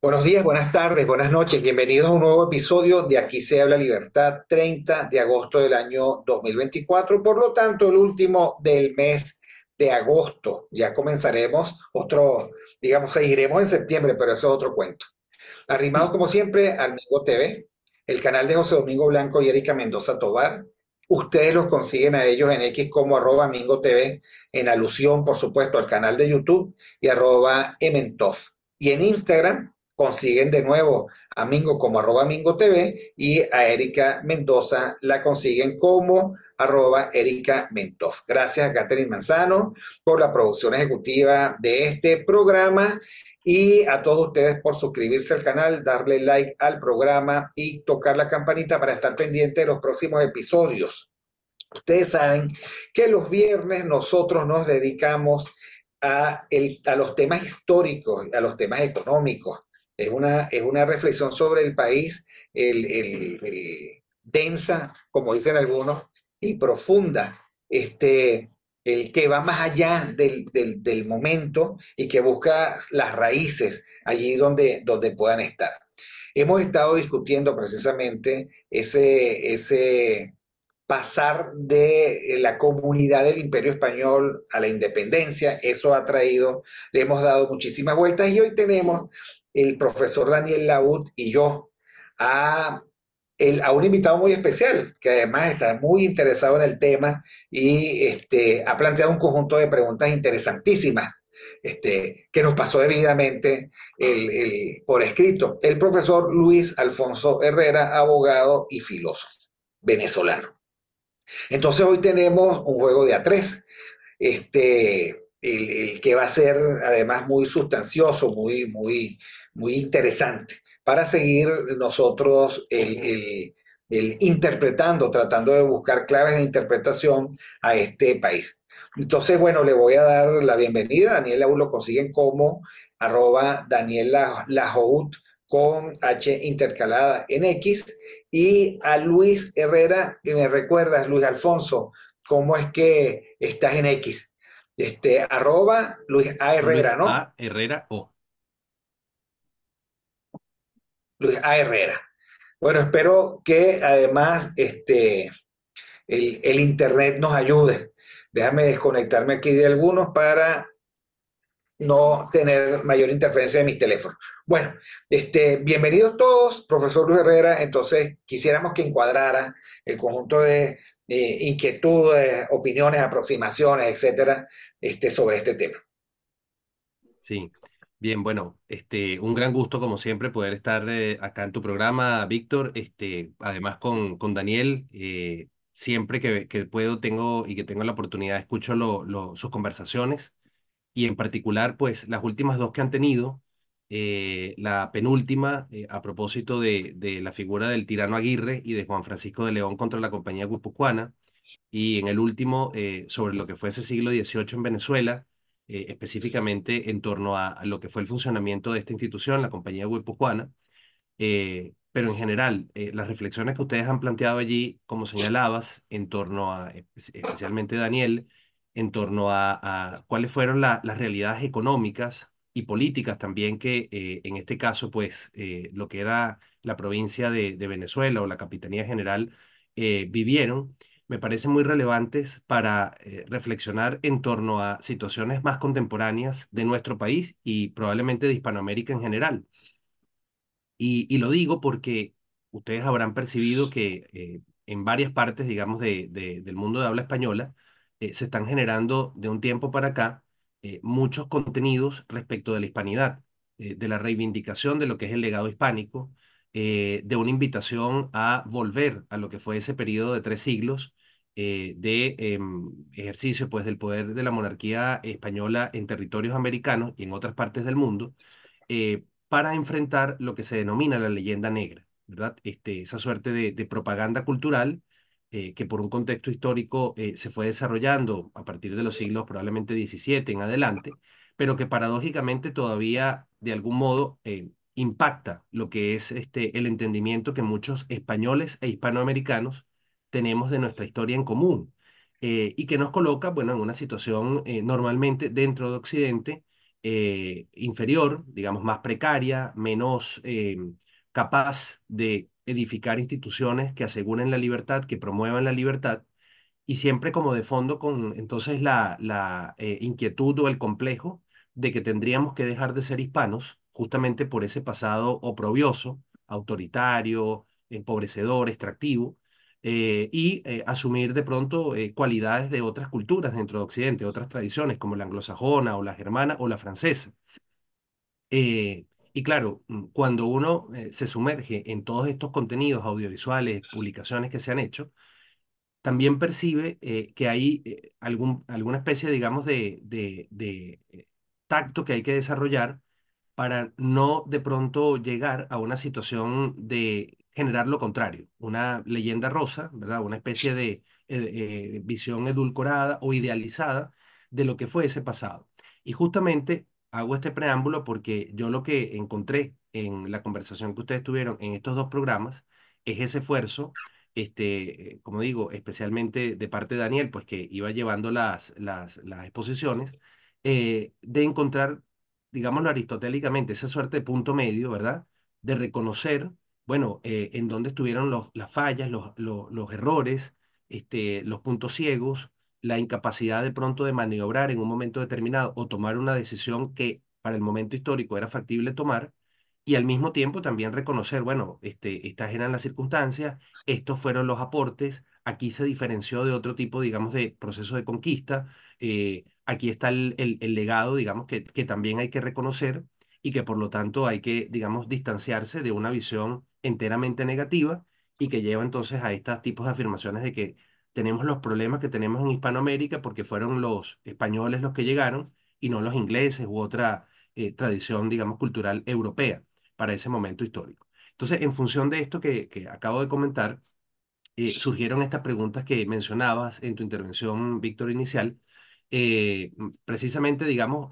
Buenos días, buenas tardes, buenas noches. Bienvenidos a un nuevo episodio de Aquí se habla libertad, 30 de agosto del año 2024. Por lo tanto, el último del mes de agosto. Ya comenzaremos otro, digamos, seguiremos en septiembre, pero eso es otro cuento. Arrimados Sí, como siempre al Mingo TV, el canal de José Domingo Blanco y Erika Mendoza Tobar. Ustedes los consiguen a ellos en X como arroba Mingo TV, en alusión, por supuesto, al canal de YouTube y arroba Ementof. Y en Instagram consiguen de nuevo a Mingo como arroba Mingo TV y a Erika Mendoza la consiguen como arroba Erika Mentof. Gracias a Catherine Manzano por la producción ejecutiva de este programa y a todos ustedes por suscribirse al canal, darle like al programa y tocar la campanita para estar pendiente de los próximos episodios. Ustedes saben que los viernes nosotros nos dedicamos a los temas históricos, a los temas económicos. Es una reflexión sobre el país, densa, como dicen algunos, y profunda. El que va más allá del momento y que busca las raíces allí donde puedan estar. Hemos estado discutiendo precisamente ese pasar de la comunidad del Imperio Español a la independencia. Eso ha traído, le hemos dado muchísimas vueltas y hoy tenemos el profesor Daniel Laud y yo a, a un invitado muy especial que además está muy interesado en el tema y ha planteado un conjunto de preguntas interesantísimas. Que nos pasó debidamente por escrito. El profesor Luis Alfonso Herrera, abogado y filósofo venezolano. Entonces hoy tenemos un juego de A3, el que va a ser además muy sustancioso, muy interesante, para seguir nosotros el interpretando, tratando de buscar claves de interpretación a este país. Entonces, bueno, le voy a dar la bienvenida. Daniel aún lo consiguen como arroba Daniel Lajout con H intercalada en X y a Luis Herrera, que me recuerdas, Luis Alfonso, ¿cómo es que estás en X? Arroba Luis A. Herrera, Luis ¿no? A. Herrera O. Luis A. Herrera. Bueno, espero que además el internet nos ayude. Déjame desconectarme aquí de algunos para no tener mayor interferencia de mis teléfonos. Bueno, bienvenidos todos, profesor Luis Herrera. Entonces, quisiéramos que encuadrara el conjunto de inquietudes, opiniones, aproximaciones, etcétera, sobre este tema. Sí, bien, bueno, un gran gusto como siempre poder estar acá en tu programa, Víctor. Además con Daniel, siempre que puedo tengo y que tengo la oportunidad escucho sus conversaciones y en particular, pues las últimas dos que han tenido, la penúltima a propósito de la figura del tirano Aguirre y de Juan Francisco de León contra la Compañía Guipuzcoana. Y en el último, sobre lo que fue ese siglo XVIII en Venezuela, específicamente en torno a lo que fue el funcionamiento de esta institución, la Compañía Guipuzcoana. Pero en general, las reflexiones que ustedes han planteado allí, como señalabas, en torno a, especialmente Daniel, en torno a cuáles fueron las realidades económicas y políticas también que en este caso, pues, lo que era la provincia de Venezuela o la Capitanía General vivieron, me parecen muy relevantes para reflexionar en torno a situaciones más contemporáneas de nuestro país y probablemente de Hispanoamérica en general. Y lo digo porque ustedes habrán percibido que en varias partes, digamos, del mundo de habla española, se están generando de un tiempo para acá muchos contenidos respecto de la hispanidad, de la reivindicación de lo que es el legado hispánico, de una invitación a volver a lo que fue ese periodo de 3 siglos de ejercicio, pues, del poder de la monarquía española en territorios americanos y en otras partes del mundo para enfrentar lo que se denomina la leyenda negra, ¿verdad? Esa suerte de propaganda cultural que por un contexto histórico se fue desarrollando a partir de los siglos probablemente 17 en adelante, pero que paradójicamente todavía de algún modo impacta lo que es el entendimiento que muchos españoles e hispanoamericanos tenemos de nuestra historia en común y que nos coloca, bueno, en una situación normalmente dentro de Occidente inferior, digamos, más precaria, menos capaz de edificar instituciones que aseguren la libertad, que promuevan la libertad, y siempre como de fondo con entonces la inquietud o el complejo de que tendríamos que dejar de ser hispanos justamente por ese pasado oprobioso, autoritario, empobrecedor, extractivo, y asumir de pronto cualidades de otras culturas dentro de Occidente, otras tradiciones como la anglosajona o la germana o la francesa. Y claro, cuando uno se sumerge en todos estos contenidos audiovisuales, publicaciones que se han hecho, también percibe que hay alguna especie, digamos, de tacto que hay que desarrollar para no de pronto llegar a una situación de generar lo contrario, una leyenda rosa, ¿verdad? Una especie de visión edulcorada o idealizada de lo que fue ese pasado. Y justamente hago este preámbulo porque yo lo que encontré en la conversación que ustedes tuvieron en estos dos programas es ese esfuerzo, como digo, especialmente de parte de Daniel, pues que iba llevando las exposiciones, de encontrar, digámoslo aristotélicamente, esa suerte de punto medio, ¿verdad? De reconocer, bueno, en dónde estuvieron las fallas, los errores, los puntos ciegos, la incapacidad de pronto de maniobrar en un momento determinado o tomar una decisión que para el momento histórico era factible tomar, y al mismo tiempo también reconocer, bueno, estas eran las circunstancias, estos fueron los aportes, aquí se diferenció de otro tipo, digamos, de proceso de conquista, aquí está el legado, digamos, que también hay que reconocer y que por lo tanto hay que, digamos, distanciarse de una visión enteramente negativa y que lleva entonces a estos tipos de afirmaciones de que tenemos los problemas que tenemos en Hispanoamérica porque fueron los españoles los que llegaron y no los ingleses u otra tradición, digamos, cultural europea para ese momento histórico. Entonces, en función de esto que acabo de comentar, surgieron estas preguntas que mencionabas en tu intervención, Víctor, inicial, precisamente, digamos,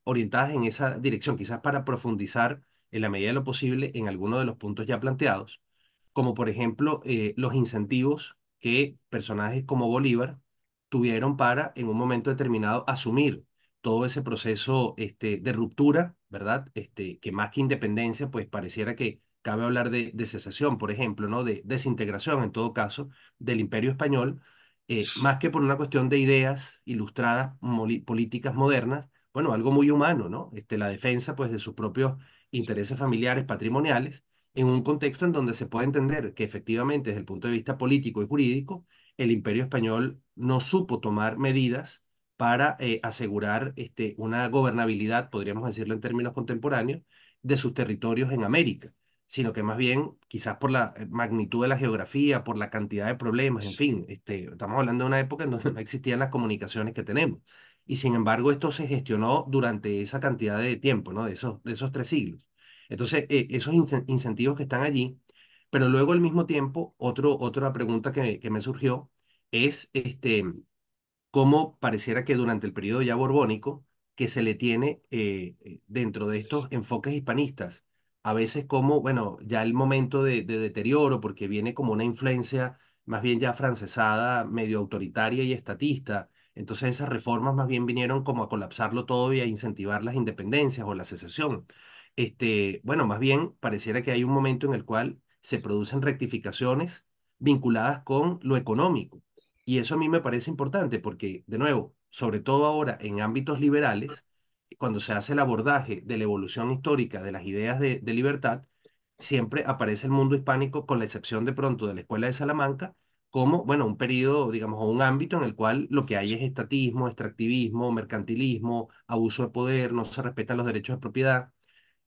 orientadas en esa dirección, quizás para profundizar en la medida de lo posible en alguno de los puntos ya planteados, como por ejemplo los incentivos que personajes como Bolívar tuvieron para, en un momento determinado, asumir todo ese proceso de ruptura, ¿verdad? Que más que independencia, pues pareciera que cabe hablar de secesión, por ejemplo, ¿no? De desintegración, en todo caso, del Imperio Español, más que por una cuestión de ideas ilustradas, políticas modernas, bueno, algo muy humano, ¿no? La defensa, pues, de sus propios intereses familiares, patrimoniales, en un contexto en donde se puede entender que efectivamente, desde el punto de vista político y jurídico, el Imperio Español no supo tomar medidas para asegurar una gobernabilidad, podríamos decirlo en términos contemporáneos, de sus territorios en América, sino que más bien, quizás por la magnitud de la geografía, por la cantidad de problemas, en fin, estamos hablando de una época en donde no existían las comunicaciones que tenemos. Y sin embargo, esto se gestionó durante esa cantidad de tiempo, ¿no? De esos 3 siglos. Entonces, esos incentivos que están allí, pero luego al mismo tiempo, otra pregunta que me surgió es, cómo pareciera que durante el periodo ya borbónico, que se le tiene dentro de estos enfoques hispanistas, a veces como, bueno, ya el momento de deterioro, porque viene como una influencia más bien ya francesada, medio autoritaria y estatista. Entonces esas reformas más bien vinieron como a colapsarlo todo y a incentivar las independencias o la secesión. Bueno, más bien pareciera que hay un momento en el cual se producen rectificaciones vinculadas con lo económico. Y eso a mí me parece importante porque, de nuevo, sobre todo ahora en ámbitos liberales, cuando se hace el abordaje de la evolución histórica de las ideas de libertad, siempre aparece el mundo hispánico, con la excepción de pronto de la Escuela de Salamanca, como, bueno, un periodo, digamos, o un ámbito en el cual lo que hay es estatismo, extractivismo, mercantilismo, abuso de poder, no se respetan los derechos de propiedad.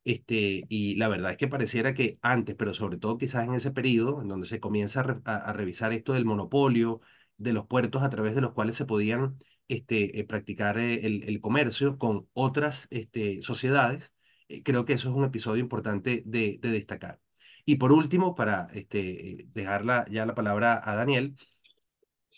Y la verdad es que pareciera que antes, pero sobre todo quizás en ese periodo, en donde se comienza a revisar esto del monopolio, de los puertos a través de los cuales se podían practicar el comercio con otras sociedades, creo que eso es un episodio importante de destacar. Y por último, para dejarla ya la palabra a Daniel,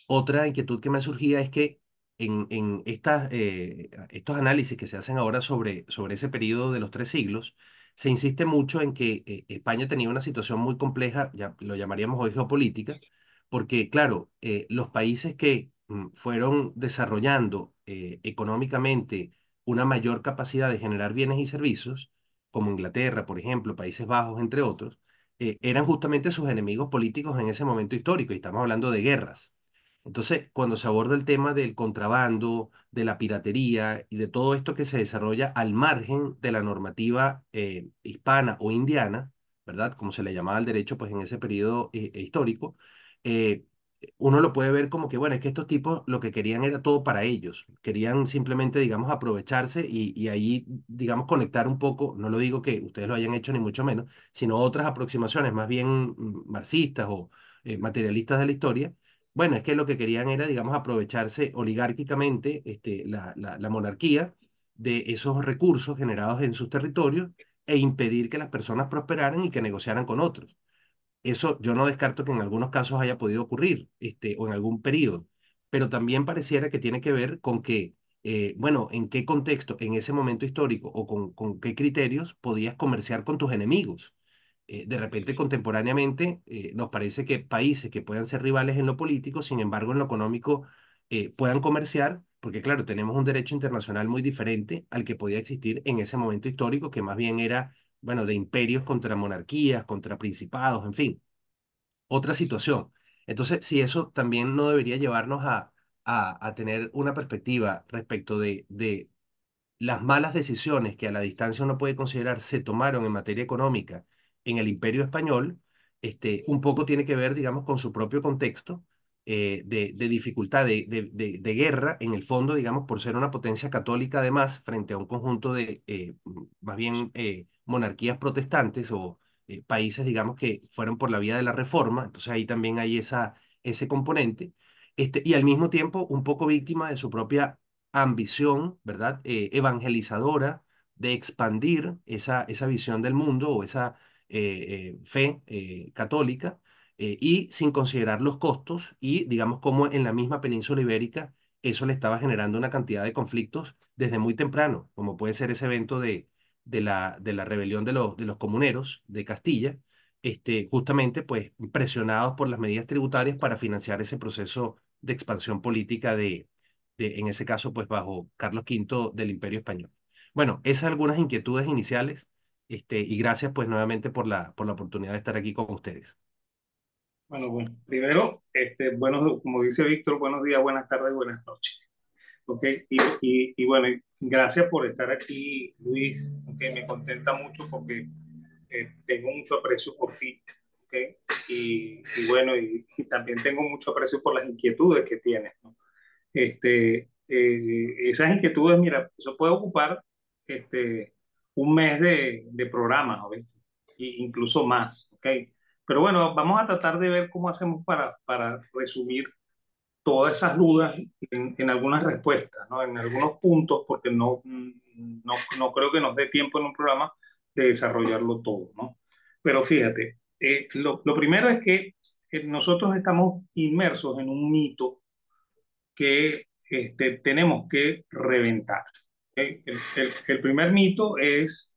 otra inquietud que me surgía es que en estos análisis que se hacen ahora sobre ese periodo de los 3 siglos, se insiste mucho en que España tenía una situación muy compleja, ya lo llamaríamos hoy geopolítica, porque claro, los países que fueron desarrollando económicamente una mayor capacidad de generar bienes y servicios, como Inglaterra, por ejemplo, Países Bajos, entre otros, eran justamente sus enemigos políticos en ese momento histórico, y estamos hablando de guerras. Entonces, cuando se aborda el tema del contrabando, de la piratería y de todo esto que se desarrolla al margen de la normativa hispana o indiana, ¿verdad? Como se le llamaba al derecho, pues en ese periodo histórico, eh, uno lo puede ver como que, bueno, es que estos tipos lo que querían era todo para ellos. Querían simplemente, digamos, aprovecharse y ahí, digamos, conectar un poco, no lo digo que ustedes lo hayan hecho ni mucho menos, sino otras aproximaciones más bien marxistas o materialistas de la historia. Bueno, es que lo que querían era, digamos, aprovecharse oligárquicamente la monarquía de esos recursos generados en sus territorios e impedir que las personas prosperaran y que negociaran con otros. Eso yo no descarto que en algunos casos haya podido ocurrir, o en algún periodo, pero también pareciera que tiene que ver con que, bueno, en qué contexto, en ese momento histórico o con qué criterios podías comerciar con tus enemigos. De repente, contemporáneamente, nos parece que países que puedan ser rivales en lo político, sin embargo, en lo económico, puedan comerciar, porque claro, tenemos un derecho internacional muy diferente al que podía existir en ese momento histórico, que más bien era, bueno, de imperios contra monarquías, contra principados, en fin, otra situación. Entonces, si eso también no debería llevarnos a tener una perspectiva respecto de las malas decisiones que a la distancia uno puede considerar se tomaron en materia económica en el Imperio Español, un poco tiene que ver, digamos, con su propio contexto de dificultad, de guerra, en el fondo, digamos, por ser una potencia católica además, frente a un conjunto de, más bien, monarquías protestantes o países, digamos, que fueron por la vía de la reforma, entonces ahí también hay ese componente, y al mismo tiempo un poco víctima de su propia ambición, ¿verdad? Evangelizadora de expandir esa visión del mundo o esa fe católica y sin considerar los costos y digamos como en la misma península ibérica eso le estaba generando una cantidad de conflictos desde muy temprano, como puede ser ese evento de la rebelión de los comuneros de Castilla, justamente pues presionados por las medidas tributarias para financiar ese proceso de expansión política en ese caso, pues bajo Carlos V del Imperio Español. Bueno, esas algunas inquietudes iniciales, y gracias pues nuevamente por la oportunidad de estar aquí con ustedes. Bueno, primero, bueno, como dice Víctor, buenos días, buenas tardes, buenas noches. ¿Ok? Y bueno, gracias por estar aquí, Luis. ¿Ok? Me contenta mucho porque tengo mucho aprecio por ti. ¿Ok? Y bueno, y también tengo mucho aprecio por las inquietudes que tienes, ¿no? Esas inquietudes, mira, eso puede ocupar un mes de programa, ¿no? Y incluso más, ¿ok? Pero bueno, vamos a tratar de ver cómo hacemos para resumir todas esas dudas en algunas respuestas, ¿no? En algunos puntos, porque no creo que nos dé tiempo en un programa de desarrollarlo todo, ¿no? Pero fíjate, lo primero es que nosotros estamos inmersos en un mito que tenemos que reventar. ¿Okay? El primer mito es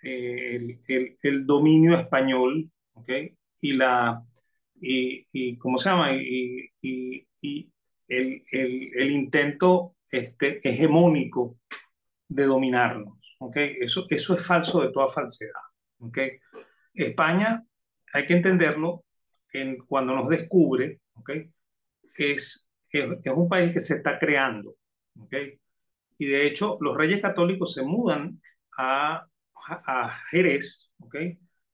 el dominio español, ¿okay? Y ¿cómo se llama? Y el intento hegemónico de dominarnos. ¿Okay? Eso es falso de toda falsedad. ¿Okay? España, hay que entenderlo cuando nos descubre, ¿okay? Es un país que se está creando, ¿ok? Y de hecho, los reyes católicos se mudan a Jerez, ¿ok?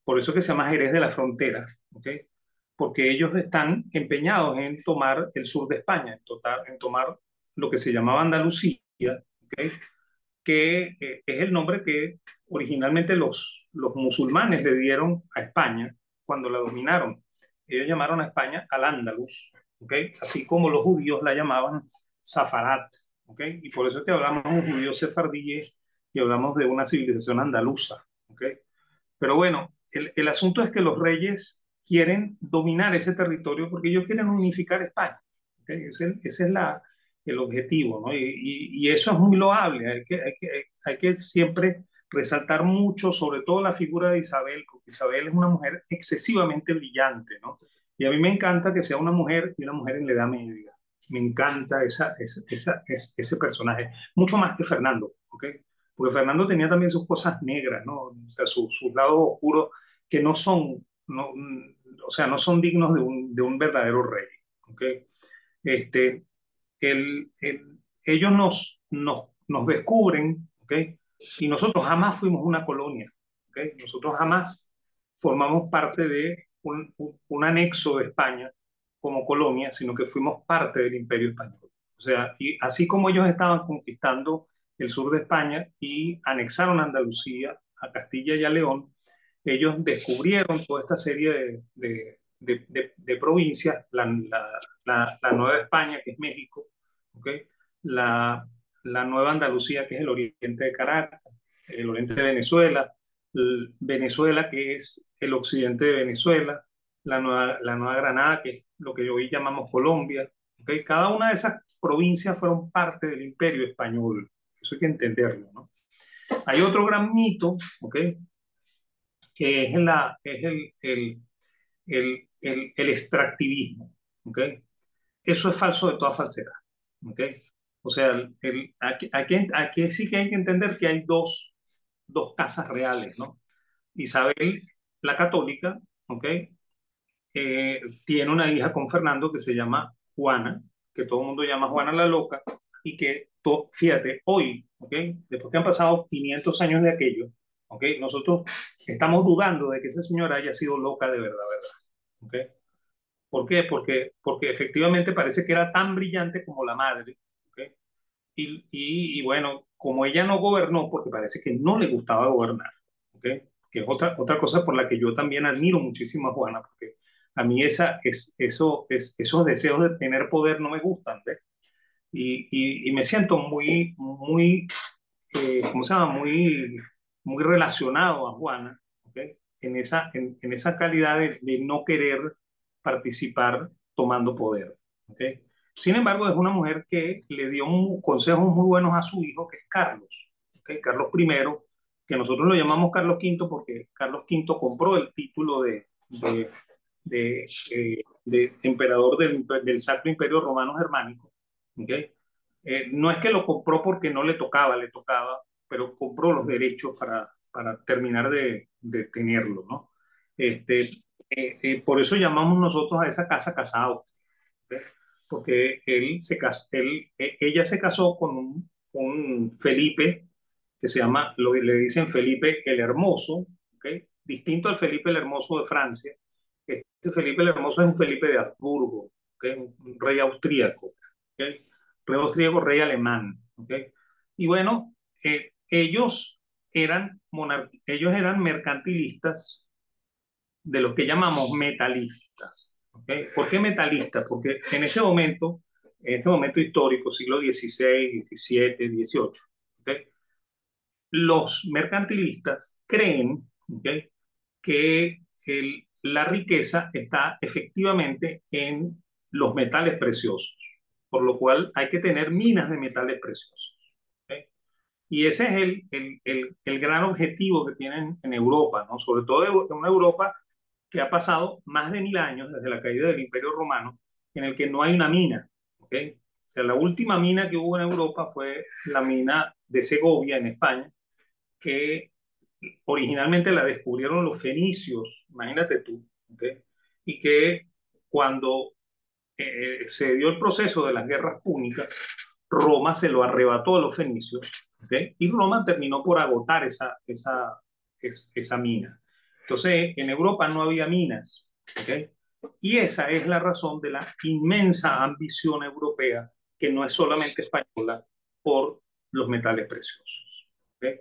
Por eso que se llama Jerez de la Frontera, ¿ok? Porque ellos están empeñados en tomar el sur de España, en tomar lo que se llamaba Andalucía, ¿ok? Que es el nombre que originalmente los musulmanes le dieron a España cuando la dominaron. Ellos llamaron a España Al-Ándalus, ¿okay? Así como los judíos la llamaban Safarat, ¿okay? Y por eso es que hablamos de un judío sefardí y hablamos de una civilización andaluza, ¿okay? Pero bueno, el asunto es que los reyes quieren dominar ese territorio porque ellos quieren unificar España, ¿okay? Ese es el objetivo, ¿no? Y eso es muy loable, hay que siempre resaltar mucho, sobre todo la figura de Isabel, porque Isabel es una mujer excesivamente brillante, ¿no? Y a mí me encanta que sea una mujer y una mujer en la Edad Media, me encanta ese personaje, mucho más que Fernando, ¿ok? Porque Fernando tenía también sus cosas negras, ¿no? O sea, sus lados oscuros que no son, no, o sea, no son dignos de un verdadero rey, ¿ok? Este, ellos nos descubren, ¿ok? Y nosotros jamás fuimos una colonia, ¿ok? Nosotros jamás formamos parte de un anexo de España como colonia, sino que fuimos parte del Imperio Español. O sea, y así como ellos estaban conquistando el sur de España y anexaron Andalucía, a Castilla y a León, ellos descubrieron toda esta serie de provincias, la Nueva España, que es México, ¿okay? la, la Nueva Andalucía, que es el oriente de Caracas, el oriente de Venezuela, Venezuela, que es el occidente de Venezuela, la Nueva Granada, que es lo que hoy llamamos Colombia. ¿Okay? Cada una de esas provincias fueron parte del Imperio Español. Eso hay que entenderlo, ¿no? Hay otro gran mito, ¿okay? Que el extractivismo. ¿Okay? Eso es falso de toda falsedad. ¿Okay? O sea, aquí sí que hay que entender que hay dos casas reales, ¿no? Isabel, la católica, ¿ok? Tiene una hija con Fernando que se llama Juana, que todo el mundo llama Juana la Loca, y que, fíjate, hoy, ¿ok? Después que han pasado 500 años de aquello, ¿ok? Nosotros estamos dudando de que esa señora haya sido loca de verdad, ¿verdad? ¿Ok? ¿Por qué? Porque efectivamente parece que era tan brillante como la madre, ¿ok? Y bueno, como ella no gobernó, porque parece que no le gustaba gobernar, ¿ok? Que es otra cosa por la que yo también admiro muchísimo a Juana, porque a mí esos deseos de tener poder no me gustan, ¿ves? Y me siento ¿cómo se llama? Muy relacionado a Juana, ¿ok? En esa calidad de no querer participar tomando poder, ¿ok? Sin embargo, es una mujer que le dio consejos muy buenos a su hijo, que es Carlos, ¿ok? Carlos I, que nosotros lo llamamos Carlos V porque Carlos V compró el título de emperador del Sacro Imperio Romano Germánico, ¿ok? No es que lo compró porque no le tocaba, le tocaba, pero compró los derechos para terminar de tenerlo, ¿no? Este, por eso llamamos nosotros a esa casa casado, ¿ok? Porque ella se casó con un Felipe, que se llama, le dicen Felipe el Hermoso, ¿ok? Distinto al Felipe el Hermoso de Francia. Este Felipe el Hermoso es un Felipe de Habsburgo, ¿okay? Un rey austríaco, ¿okay? Rey austríaco, rey alemán, ¿okay? Y bueno, ellos eran mercantilistas, de los que llamamos metalistas, ¿okay? ¿Por qué metalistas? Porque en este momento histórico, siglo XVI, XVII, XVIII, ¿okay? Los mercantilistas creen, ¿okay? Que la riqueza está efectivamente en los metales preciosos, por lo cual hay que tener minas de metales preciosos, ¿okay? Y ese es el gran objetivo que tienen en Europa, ¿no? Sobre todo en una Europa que ha pasado más de 1000 años desde la caída del Imperio Romano, en el que no hay una mina, ¿okay? O sea, la última mina que hubo en Europa fue la mina de Segovia, en España, que originalmente la descubrieron los fenicios, imagínate tú, ¿okay? Y que cuando se dio el proceso de las guerras púnicas, Roma se lo arrebató a los fenicios, ¿okay? Y Roma terminó por agotar esa mina. Entonces, en Europa no había minas, ¿okay? Y esa es la razón de la inmensa ambición europea, que no es solamente española, por los metales preciosos, ¿okay?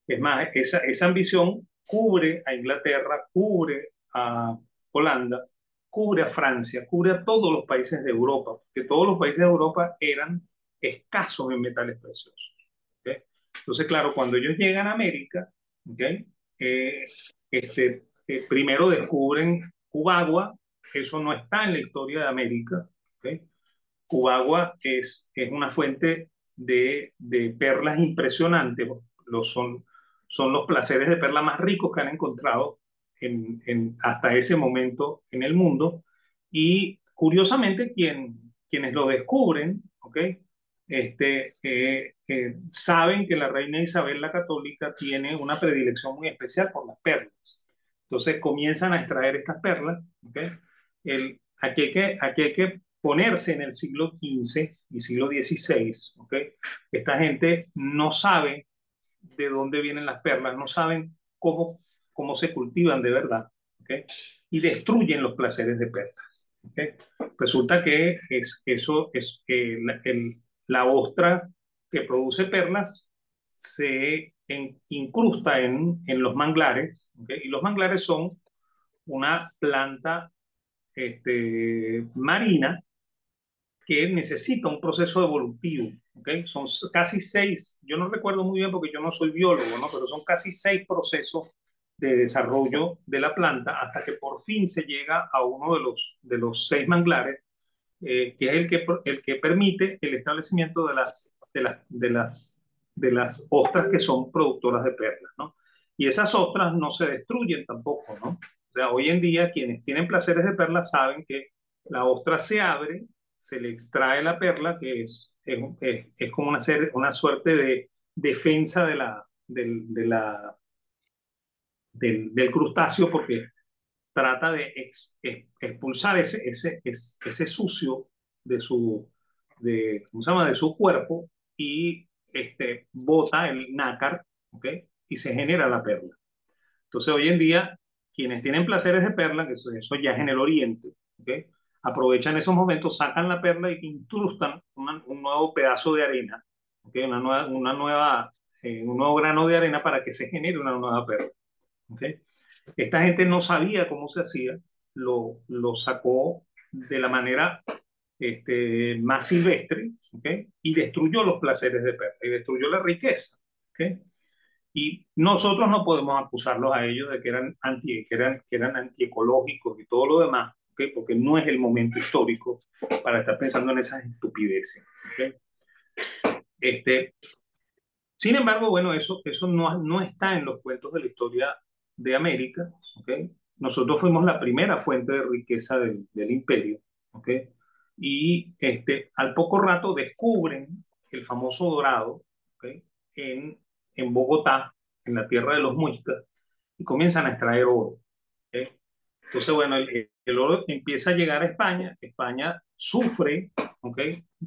Es más, esa ambición cubre a Inglaterra, cubre a Holanda, cubre a Francia, cubre a todos los países de Europa, porque todos los países de Europa eran escasos en metales preciosos, ¿okay? Entonces, claro, cuando ellos llegan a América, ¿okay? eh, primero descubren Cubagua, eso no está en la historia de América, ¿okay? Cubagua es una fuente de perlas impresionantes, son los placeres de perla más ricos que han encontrado hasta ese momento en el mundo. Y curiosamente, quienes lo descubren, ¿ok? Saben que la reina Isabel la Católica tiene una predilección muy especial por las perlas. Entonces comienzan a extraer estas perlas, ¿ok? Aquí hay que ponerse en el siglo XV y siglo XVI, ¿ok? Esta gente no sabe de dónde vienen las perlas, no saben cómo se cultivan de verdad, ¿ok? Y destruyen los placeres de perlas, ¿ok? Resulta que la ostra que produce perlas se incrusta en los manglares, ¿ok? Y los manglares son una planta marina que necesita un proceso evolutivo, ¿okay? Son casi 6, yo no recuerdo muy bien porque yo no soy biólogo, ¿no? Pero son casi 6 procesos de desarrollo de la planta hasta que por fin se llega a uno de los 6 manglares, que es el que permite el establecimiento de las ostras que son productoras de perlas, ¿no? Y esas ostras no se destruyen tampoco, ¿no? O sea, hoy en día quienes tienen placeres de perlas saben que la ostra se abre, se le extrae la perla, que es como una suerte de defensa del crustáceo, porque trata de expulsar ese sucio ¿cómo se llama? De su cuerpo, y bota el nácar, ¿ok? Y se genera la perla. Entonces, hoy en día, quienes tienen placeres de perla, que eso ya es en el oriente, ¿ok? Aprovechan esos momentos, sacan la perla y incrustan un nuevo pedazo de arena, ¿ok? Un nuevo grano de arena para que se genere una nueva perla, ¿ok? Esta gente no sabía cómo se hacía, lo sacó de la manera más silvestre, ¿okay? Y destruyó los placeres de perla y destruyó la riqueza, ¿okay? Y nosotros no podemos acusarlos a ellos de que eran antiecológicos y todo lo demás, ¿okay? Porque no es el momento histórico para estar pensando en esas estupideces, ¿okay? Sin embargo, bueno, eso no está en los cuentos de la historia de América, ¿ok? Nosotros fuimos la primera fuente de riqueza del imperio, ¿ok? Y al poco rato descubren el famoso dorado, ¿ok? en, en Bogotá, en la tierra de los muiscas, y comienzan a extraer oro, ¿ok? Entonces, bueno, el oro empieza a llegar a España. España sufre, ¿ok?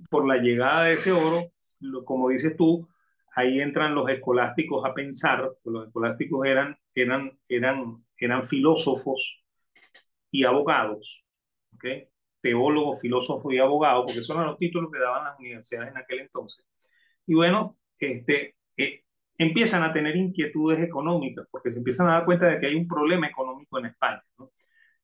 Por la llegada de ese oro. Como dices tú, ahí entran los escolásticos a pensar. Los escolásticos eran filósofos y abogados, ¿ok? Teólogos, filósofos y abogados, porque esos eran los títulos que daban las universidades en aquel entonces. Y bueno, empiezan a tener inquietudes económicas, porque se empiezan a dar cuenta de que hay un problema económico en España, ¿no?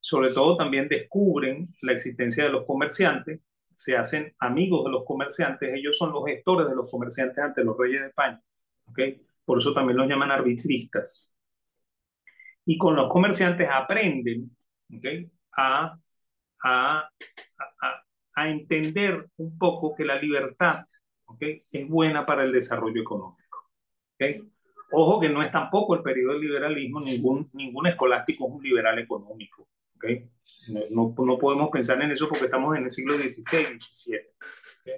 Sobre todo también descubren la existencia de los comerciantes, se hacen amigos de los comerciantes, ellos son los gestores de los comerciantes ante los reyes de España, ¿ok? Por eso también los llaman arbitristas. Y con los comerciantes aprenden, ¿ok? a, a, a entender un poco que la libertad, ¿ok? Es buena para el desarrollo económico, ¿ok? Ojo que no es tampoco el periodo del liberalismo, ningún escolástico es un liberal económico, ¿ok? No podemos pensar en eso porque estamos en el siglo XVI, XVII. ¿Okay?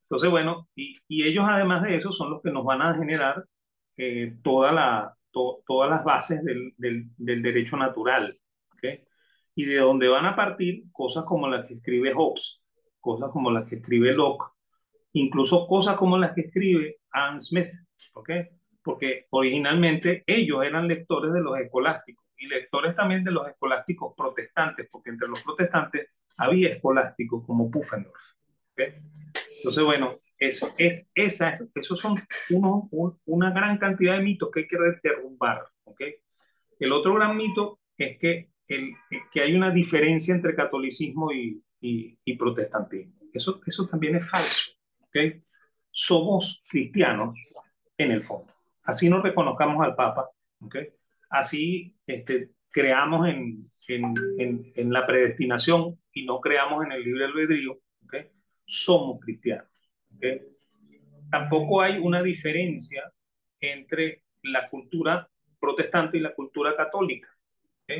Entonces, bueno, y ellos además de eso son los que nos van a generar todas las bases del derecho natural, ¿okay? Y de donde van a partir cosas como las que escribe Hobbes, cosas como las que escribe Locke, incluso cosas como las que escribe Adam Smith, ¿ok? Porque originalmente ellos eran lectores de los escolásticos y lectores también de los escolásticos protestantes, porque entre los protestantes había escolásticos como Pufendorf, ¿ok? Entonces, bueno, esos son una gran cantidad de mitos que hay que derrumbar, ¿ok? El otro gran mito es que hay una diferencia entre catolicismo y protestantismo. Eso también es falso, ¿ok? Somos cristianos en el fondo. Así nos reconozcamos al Papa, ¿ok? Así creamos en la predestinación y no creamos en el libre albedrío, ¿ok? Somos cristianos, ¿ok? Tampoco hay una diferencia entre la cultura protestante y la cultura católica, ¿ok?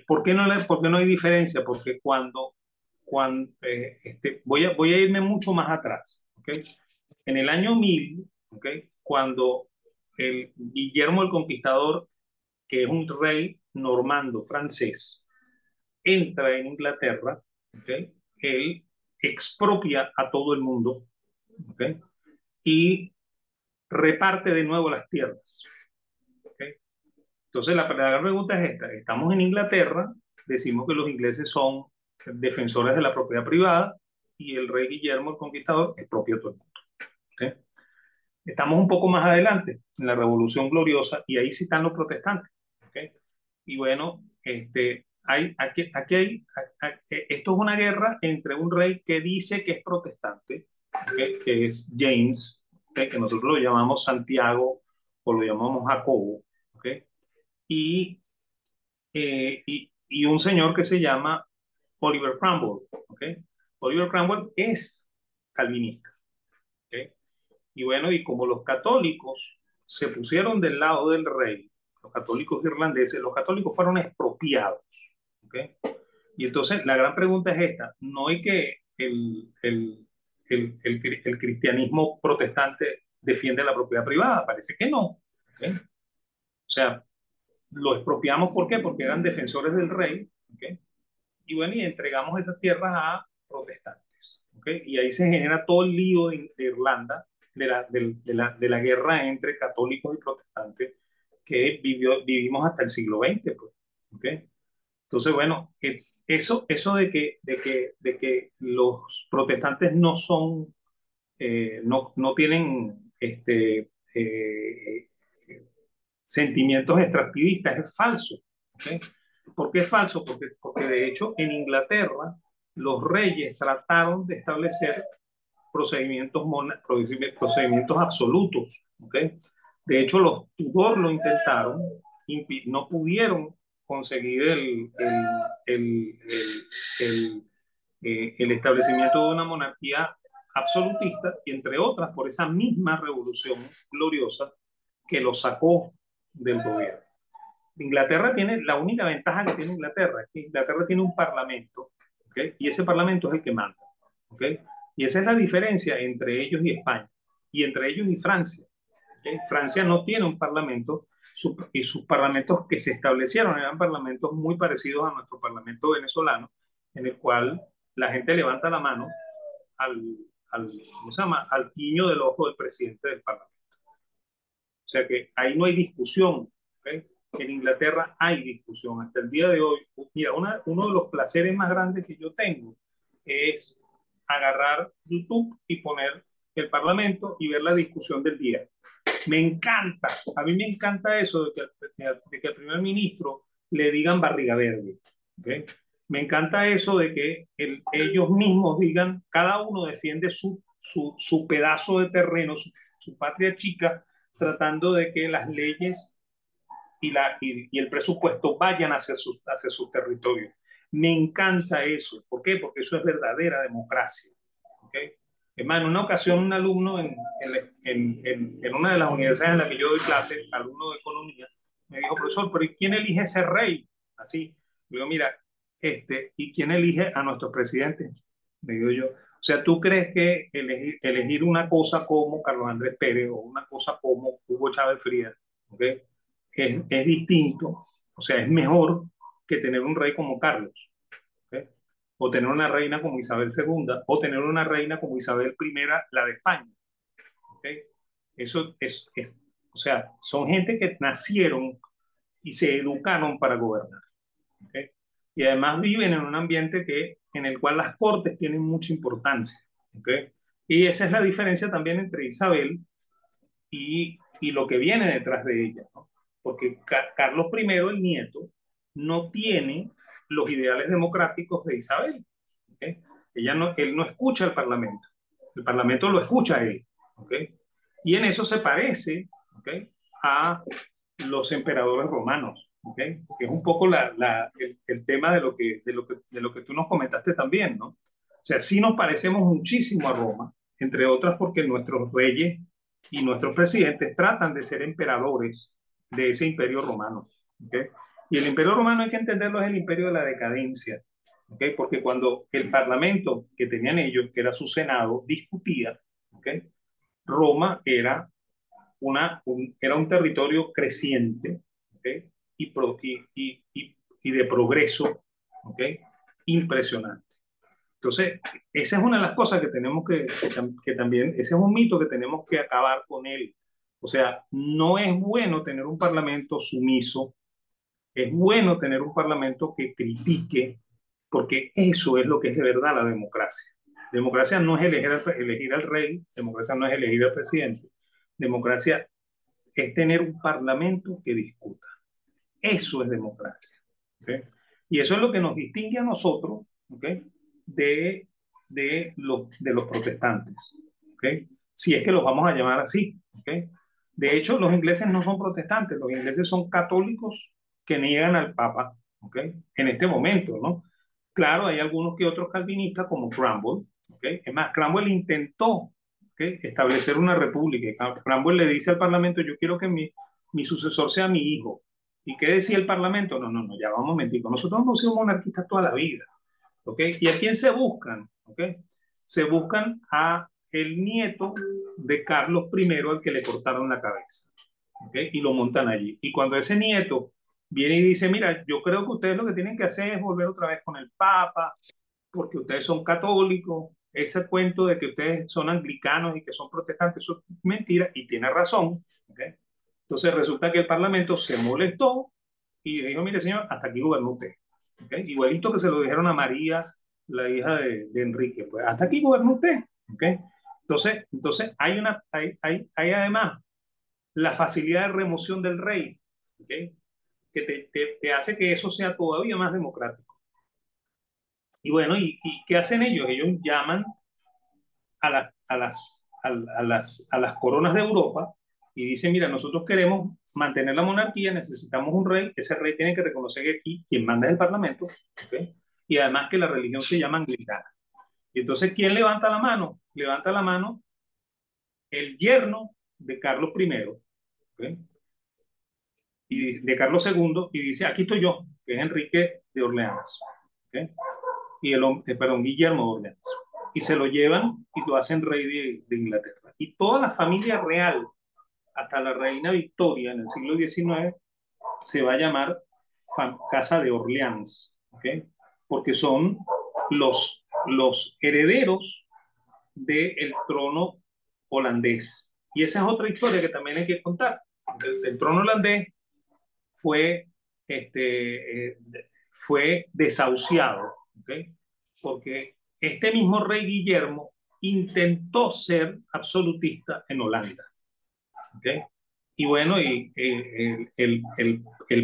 ¿Por qué no hay diferencia? Porque cuando voy a irme mucho más atrás, ¿ok? En el año 1000, ¿ok? Cuando Guillermo el Conquistador, que es un rey normando francés, entra en Inglaterra, ¿ok? Él expropia a todo el mundo, ¿ok? Y reparte de nuevo las tierras, ¿ok? Entonces la gran pregunta es esta: estamos en Inglaterra, decimos que los ingleses son defensores de la propiedad privada y el rey Guillermo el Conquistador expropia todo el mundo, ¿ok? Estamos un poco más adelante, en la Revolución Gloriosa, y ahí sí están los protestantes, ¿ok? Y bueno, esto es una guerra entre un rey que dice que es protestante, ¿ok? Que es James, ¿ok? Que nosotros lo llamamos Santiago o lo llamamos Jacobo, ¿ok? Y, y un señor que se llama Oliver Cromwell, ¿ok? Oliver Cromwell es calvinista, ¿ok? Y bueno, y como los católicos se pusieron del lado del rey, los católicos irlandeses, los católicos fueron expropiados, ¿ok? Y entonces la gran pregunta es esta: no es que el cristianismo protestante defiende la propiedad privada, parece que no, ¿ok? O sea, lo expropiamos, ¿por qué? Porque eran defensores del rey, ¿ok? Y bueno, y entregamos esas tierras a protestantes, ¿ok? Y ahí se genera todo el lío de Irlanda, de la guerra entre católicos y protestantes que vivimos hasta el siglo XX, pues, ¿ok? Entonces, bueno, eso de que los protestantes no son, no tienen sentimientos extractivistas es falso, ¿ok? ¿Por qué es falso? Porque de hecho en Inglaterra los reyes trataron de establecer procedimientos absolutos, ¿ok? De hecho los Tudor lo intentaron, no pudieron conseguir el, el, el establecimiento de una monarquía absolutista, y entre otras por esa misma revolución gloriosa que lo sacó del gobierno. Inglaterra tiene, la única ventaja que tiene Inglaterra es que Inglaterra tiene un parlamento, ¿okay? Y ese parlamento es el que manda, ¿okay? Y esa es la diferencia entre ellos y España, y entre ellos y Francia, ¿okay? Francia no tiene un parlamento, y sus parlamentos que se establecieron eran parlamentos muy parecidos a nuestro parlamento venezolano, en el cual la gente levanta la mano al, ¿cómo se llama?, al guiño del ojo del presidente del parlamento. O sea que ahí no hay discusión, ¿okay? En Inglaterra hay discusión. Hasta el día de hoy, mira, uno de los placeres más grandes que yo tengo es agarrar YouTube y poner el Parlamento y ver la discusión del día. Me encanta, a mí me encanta eso de que al primer ministro le digan barriga verde, ¿okay? Me encanta eso de que ellos mismos digan, cada uno defiende su pedazo de terreno, su patria chica, tratando de que las leyes y el presupuesto vayan hacia sus territorios. Me encanta eso. ¿Por qué? Porque eso es verdadera democracia, ¿okay? Es más, en una ocasión un alumno en una de las universidades en la que yo doy clase, alumno de economía, me dijo: profesor, ¿pero quién elige ese rey? Así. Le digo: mira, ¿y quién elige a nuestros presidentes? Le digo yo. O sea, ¿tú crees que elegir una cosa como Carlos Andrés Pérez o una cosa como Hugo Chávez Frías, ¿okay?, es distinto? O sea, es mejor que tener un rey como Carlos, ¿okay?, o tener una reina como Isabel II, o tener una reina como Isabel I, la de España, ¿okay? Eso o sea, son gente que nacieron y se educaron para gobernar, ¿okay? Y además viven en un ambiente en el cual las cortes tienen mucha importancia, ¿okay? Y esa es la diferencia también entre Isabel y lo que viene detrás de ella, ¿no? Porque Carlos I, el nieto, no tiene los ideales democráticos de Isabel, ¿okay? Él no escucha al Parlamento, el Parlamento lo escucha a él, ¿okay? Y en eso se parece, ¿okay?, a los emperadores romanos, ¿okay? Que es un poco el tema de lo que tú nos comentaste también, ¿no? O sea, sí nos parecemos muchísimo a Roma, entre otras porque nuestros reyes y nuestros presidentes tratan de ser emperadores de ese imperio romano, ¿okay? Y el imperio romano, hay que entenderlo, es el imperio de la decadencia, ¿ok? Porque cuando el parlamento que tenían ellos, que era su senado, discutía, ¿ok? Roma era un territorio creciente, ¿ok? Y de progreso, ¿ok? Impresionante. Entonces, esa es una de las cosas que tenemos que también, ese es un mito que tenemos que acabar con él. O sea, no es bueno tener un parlamento sumiso, es bueno tener un parlamento que critique, porque eso es lo que es de verdad la democracia. Democracia no es elegir al rey, democracia no es elegir al presidente, democracia es tener un parlamento que discuta. Eso es democracia. ¿Okay? Y eso es lo que nos distingue a nosotros, ¿okay? de los protestantes. ¿Okay? Si es que los vamos a llamar así. ¿Okay? De hecho, los ingleses no son protestantes, los ingleses son católicos que niegan al Papa, ¿okay? En este momento, ¿no? Claro, hay algunos que otros calvinistas como Cromwell, ¿okay? Es más, Cromwell intentó, ¿okay? Establecer una república. Cromwell le dice al Parlamento, yo quiero que mi sucesor sea mi hijo. ¿Y qué decía el Parlamento? No, no, no, ya vamos un momentico. Nosotros hemos sido monarquistas toda la vida. ¿Ok? ¿Y a quién se buscan? ¿Ok? Se buscan a el nieto de Carlos I al que le cortaron la cabeza. ¿Ok? Y lo montan allí. Y cuando ese nieto viene y dice, mira, yo creo que ustedes lo que tienen que hacer es volver otra vez con el Papa, porque ustedes son católicos, ese cuento de que ustedes son anglicanos y que son protestantes, eso es mentira, y tiene razón. ¿Ok? Entonces resulta que el Parlamento se molestó y dijo, mire señor, hasta aquí gobernó usted. ¿Okay? Igualito que se lo dijeron a María, la hija de Enrique, pues hasta aquí gobernó usted. ¿Okay? Entonces hay además la facilidad de remoción del rey, ¿okay? Que te hace que eso sea todavía más democrático. Y bueno, ¿y qué hacen ellos? Ellos llaman a las coronas de Europa y dicen, mira, nosotros queremos mantener la monarquía, necesitamos un rey, ese rey tiene que reconocer que aquí quien manda es el parlamento, ¿okay? Y además que la religión se llama anglicana. Y entonces, ¿quién levanta la mano? Levanta la mano el yerno de Carlos I, ¿okay? Y de Carlos II, y dice, aquí estoy yo, que es Enrique de Orleans, ¿okay? Perdón, Guillermo de Orleans. Y se lo llevan y lo hacen rey de Inglaterra. Y toda la familia real, hasta la reina Victoria en el siglo XIX, se va a llamar Casa de Orleans, ¿okay? Porque son los herederos del trono holandés. Y esa es otra historia que también hay que contar. El trono holandés fue, fue desahuciado, ¿okay? Porque este mismo rey Guillermo intentó ser absolutista en Holanda. ¿Okay? Y bueno, el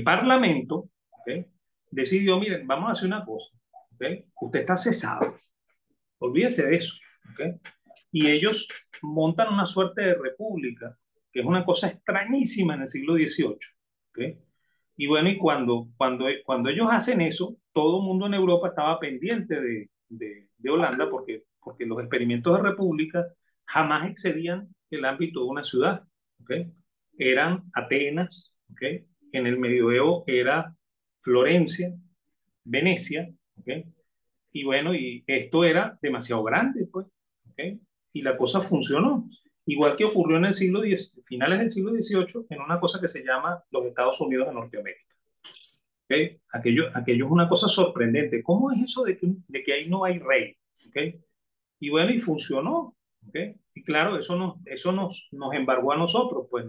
Parlamento, ¿okay? Decidió, miren, vamos a hacer una cosa. ¿Okay? Usted está cesado. Olvídese de eso. ¿Okay? Y ellos montan una suerte de república, que es una cosa extrañísima en el siglo XVIII. ¿Okay? Y bueno, y cuando ellos hacen eso, todo el mundo en Europa estaba pendiente de Holanda porque los experimentos de república jamás excedían el ámbito de una ciudad. ¿Okay? Eran Atenas, ¿okay? En el medioevo era Florencia, Venecia, ¿okay? Y bueno, y esto era demasiado grande, pues, ¿okay? Y la cosa funcionó. Igual que ocurrió en el finales del siglo XVIII, en una cosa que se llama los Estados Unidos de Norteamérica. ¿Okay? Aquello es una cosa sorprendente. ¿Cómo es eso de que ahí no hay rey? ¿Okay? Y bueno, y funcionó. ¿Okay? Y claro, eso nos embargó a nosotros, pues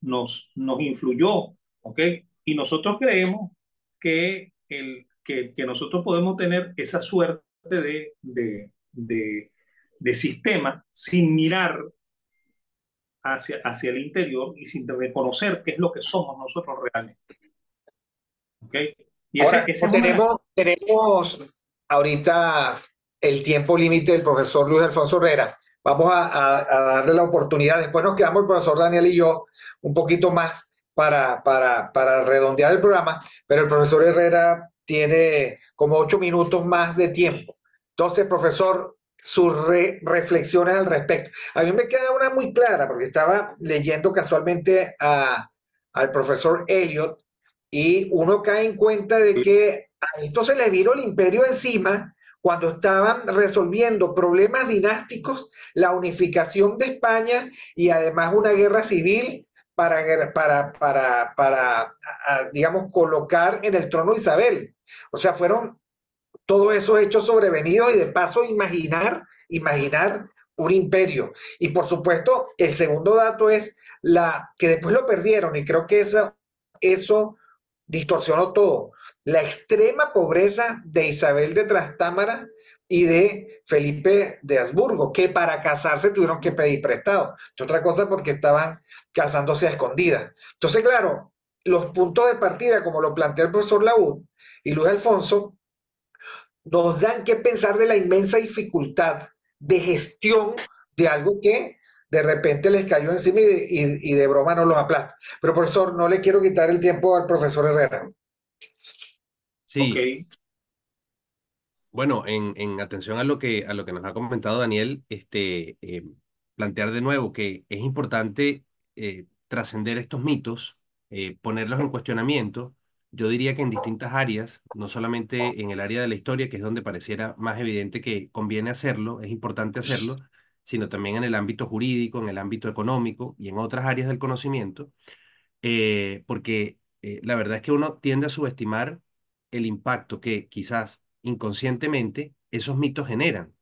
nos influyó. ¿Okay? Y nosotros creemos que nosotros podemos tener esa suerte de sistema sin mirar hacia el interior y sin reconocer qué es lo que somos nosotros realmente. ¿Okay? Y Ahora, ese es tenemos ahorita el tiempo límite del profesor Luis Alfonso Herrera. Vamos a darle la oportunidad. Después nos quedamos el profesor Daniel y yo un poquito más para redondear el programa, pero el profesor Herrera tiene como 8 minutos más de tiempo. Entonces, profesor, sus reflexiones al respecto. A mí me queda una muy clara porque estaba leyendo casualmente al profesor Elliot y uno cae en cuenta de que A esto se le vino el imperio encima cuando estaban resolviendo problemas dinásticos, la unificación de España y además una guerra civil digamos, colocar en el trono a Isabel. O sea, fueron todos esos hechos sobrevenidos y de paso imaginar un imperio. Y por supuesto, el segundo dato es que después lo perdieron y creo que eso distorsionó todo. La extrema pobreza de Isabel de Trastámara y de Felipe de Habsburgo, que para casarse tuvieron que pedir prestado. Es otra cosa porque estaban casándose a escondidas. Entonces, claro, los puntos de partida, como lo plantea el profesor Laúd y Luis Alfonso, nos dan que pensar de la inmensa dificultad de gestión de algo que de repente les cayó encima y de broma no los aplasta. Pero profesor, no le quiero quitar el tiempo al profesor Herrera. Ok, Sí, bueno, en atención a lo que nos ha comentado Daniel, plantear de nuevo que es importante trascender estos mitos, ponerlos en cuestionamiento. Yo diría que en distintas áreas, no solamente en el área de la historia, que es donde pareciera más evidente que conviene hacerlo, es importante hacerlo, sino también en el ámbito jurídico, en el ámbito económico y en otras áreas del conocimiento, porque la verdad es que uno tiende a subestimar el impacto que quizás inconscientemente esos mitos generan,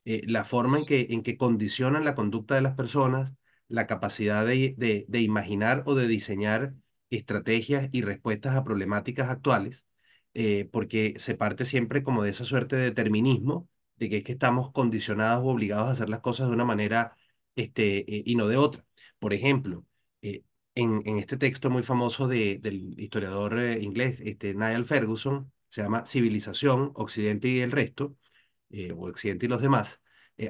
la forma en que condicionan la conducta de las personas, la capacidad de imaginar o de diseñar estrategias y respuestas a problemáticas actuales, porque se parte siempre como de esa suerte de determinismo, de que es que estamos condicionados o obligados a hacer las cosas de una manera y no de otra. Por ejemplo, eh, en este texto muy famoso del historiador inglés, Niall Ferguson, se llama Civilización, Occidente y el resto, o Occidente y los demás.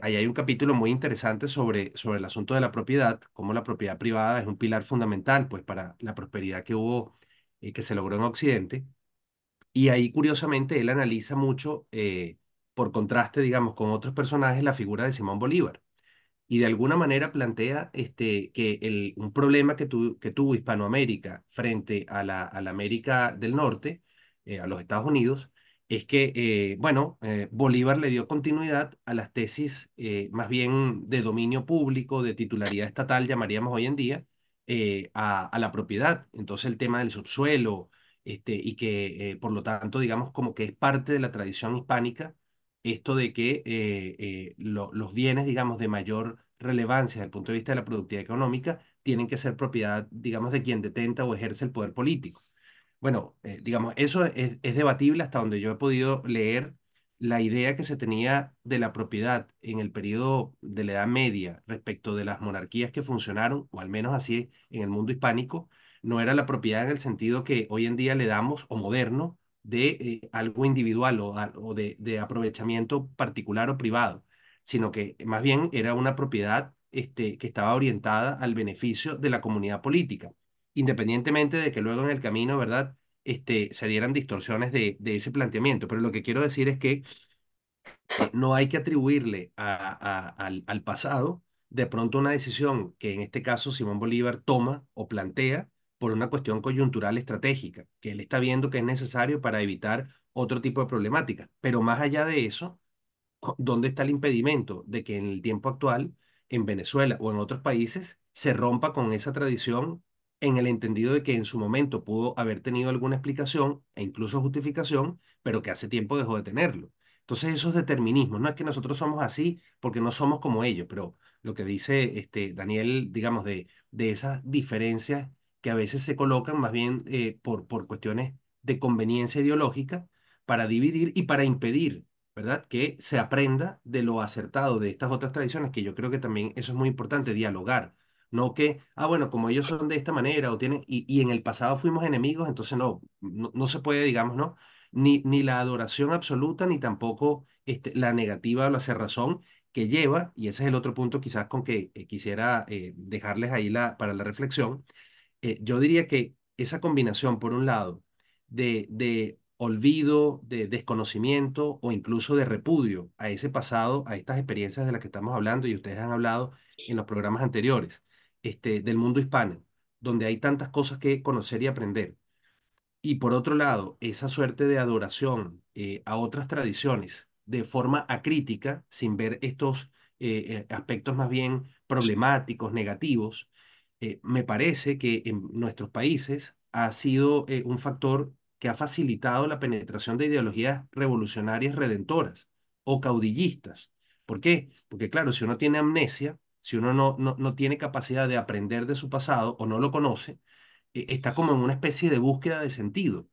Ahí hay un capítulo muy interesante sobre el asunto de la propiedad, cómo la propiedad privada es un pilar fundamental pues, para la prosperidad que hubo, que se logró en Occidente. Y ahí, curiosamente, él analiza mucho, por contraste, digamos, con otros personajes, la figura de Simón Bolívar y de alguna manera plantea que un problema que tuvo Hispanoamérica frente a la América del Norte, a los Estados Unidos, es que, bueno, Bolívar le dio continuidad a las tesis más bien de dominio público, de titularidad estatal, llamaríamos hoy en día, a la propiedad. Entonces el tema del subsuelo, y que por lo tanto, digamos, como que es parte de la tradición hispánica esto de que los bienes, digamos, de mayor relevancia desde el punto de vista de la productividad económica tienen que ser propiedad, digamos, de quien detenta o ejerce el poder político. Bueno, digamos, eso es debatible hasta donde yo he podido leer la idea que se tenía de la propiedad en el periodo de la Edad Media respecto de las monarquías que funcionaron, o al menos así en el mundo hispánico, no era la propiedad en el sentido que hoy en día le damos, o moderno, de algo individual o de aprovechamiento particular o privado, sino que más bien era una propiedad que estaba orientada al beneficio de la comunidad política independientemente de que luego en el camino, ¿verdad? Se dieran distorsiones de ese planteamiento. Pero lo que quiero decir es que no hay que atribuirle al pasado de pronto una decisión que en este caso Simón Bolívar toma o plantea por una cuestión coyuntural estratégica, que él está viendo que es necesario para evitar otro tipo de problemática. Pero más allá de eso, ¿dónde está el impedimento de que en el tiempo actual, en Venezuela o en otros países, se rompa con esa tradición en el entendido de que en su momento pudo haber tenido alguna explicación e incluso justificación, pero que hace tiempo dejó de tenerlo? Entonces, esos determinismos, no es que nosotros somos así porque no somos como ellos, pero lo que dice Daniel, digamos, de esas diferencias que a veces se colocan más bien por cuestiones de conveniencia ideológica para dividir y para impedir, ¿verdad? Que se aprenda de lo acertado de estas otras tradiciones, que yo creo que también eso es muy importante, dialogar. No que, bueno, como ellos son de esta manera o tienen, y en el pasado fuimos enemigos, entonces no se puede, digamos, ¿no? Ni la adoración absoluta, ni tampoco la negativa o la cerrazón que lleva, y ese es el otro punto quizás con que quisiera dejarles ahí para la reflexión. Yo diría que esa combinación, por un lado, de olvido, de desconocimiento o incluso de repudio a ese pasado, a estas experiencias de las que estamos hablando y ustedes han hablado en los programas anteriores, del mundo hispano, donde hay tantas cosas que conocer y aprender. Y por otro lado, esa suerte de adoración a otras tradiciones de forma acrítica, sin ver estos aspectos más bien problemáticos, negativos, me parece que en nuestros países ha sido un factor que ha facilitado la penetración de ideologías revolucionarias redentoras o caudillistas. ¿Por qué? Porque claro, si uno tiene amnesia, si uno no tiene capacidad de aprender de su pasado o no lo conoce, está como en una especie de búsqueda de sentido.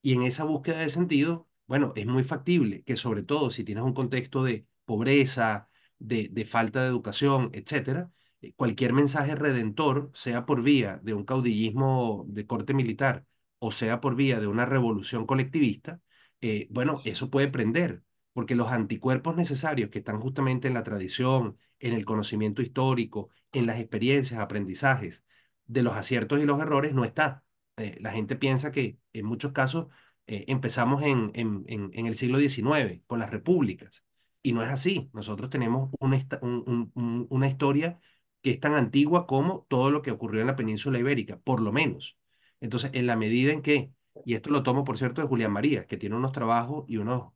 Y en esa búsqueda de sentido, bueno, es muy factible que sobre todo si tienes un contexto de pobreza, de falta de educación, etcétera, cualquier mensaje redentor, sea por vía de un caudillismo de corte militar o sea por vía de una revolución colectivista, bueno, eso puede prender, porque los anticuerpos necesarios que están justamente en la tradición, en el conocimiento histórico, en las experiencias, aprendizajes, de los aciertos y los errores no está. La gente piensa que en muchos casos empezamos en el siglo XIX con las repúblicas y no es así. Nosotros tenemos una historia que es tan antigua como todo lo que ocurrió en la península ibérica, por lo menos. Entonces, en la medida en que, y esto lo tomo por cierto de Julián María, que tiene unos trabajos y unos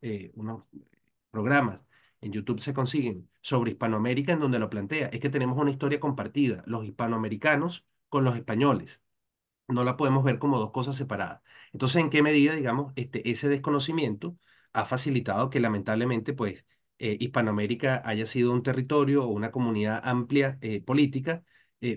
programas en YouTube se consiguen sobre Hispanoamérica en donde lo plantea, es que tenemos una historia compartida, los hispanoamericanos con los españoles. No la podemos ver como dos cosas separadas. Entonces, ¿en qué medida, digamos, ese desconocimiento ha facilitado que lamentablemente, pues, Hispanoamérica haya sido un territorio o una comunidad amplia política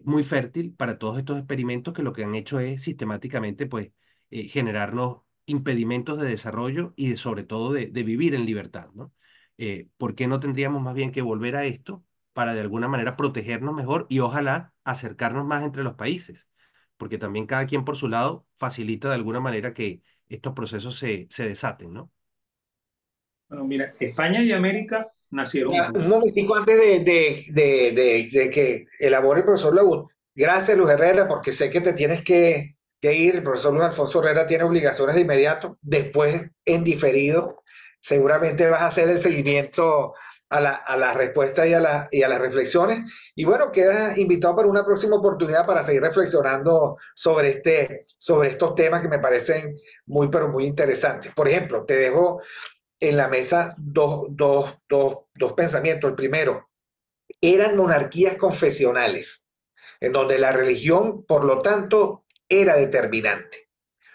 muy fértil para todos estos experimentos que lo que han hecho es sistemáticamente, pues, generarnos impedimentos de desarrollo y sobre todo de vivir en libertad, ¿no? ¿Por qué no tendríamos más bien que volver a esto para de alguna manera protegernos mejor y ojalá acercarnos más entre los países? Porque también cada quien por su lado facilita de alguna manera que estos procesos se desaten, ¿no? Bueno, mira, España y América nacieron Un juntos. momentico antes de que elabore el profesor Laud. Gracias, Luz Herrera, porque sé que te tienes que ir. El profesor Luis Alfonso Herrera tiene obligaciones de inmediato. Después, en diferido, seguramente vas a hacer el seguimiento a las respuestas y a las reflexiones. Y bueno, quedas invitado para una próxima oportunidad para seguir reflexionando sobre estos temas que me parecen muy, pero muy interesantes. Por ejemplo, te dejo en la mesa dos pensamientos. El primero, eran monarquías confesionales, en donde la religión, por lo tanto, era determinante.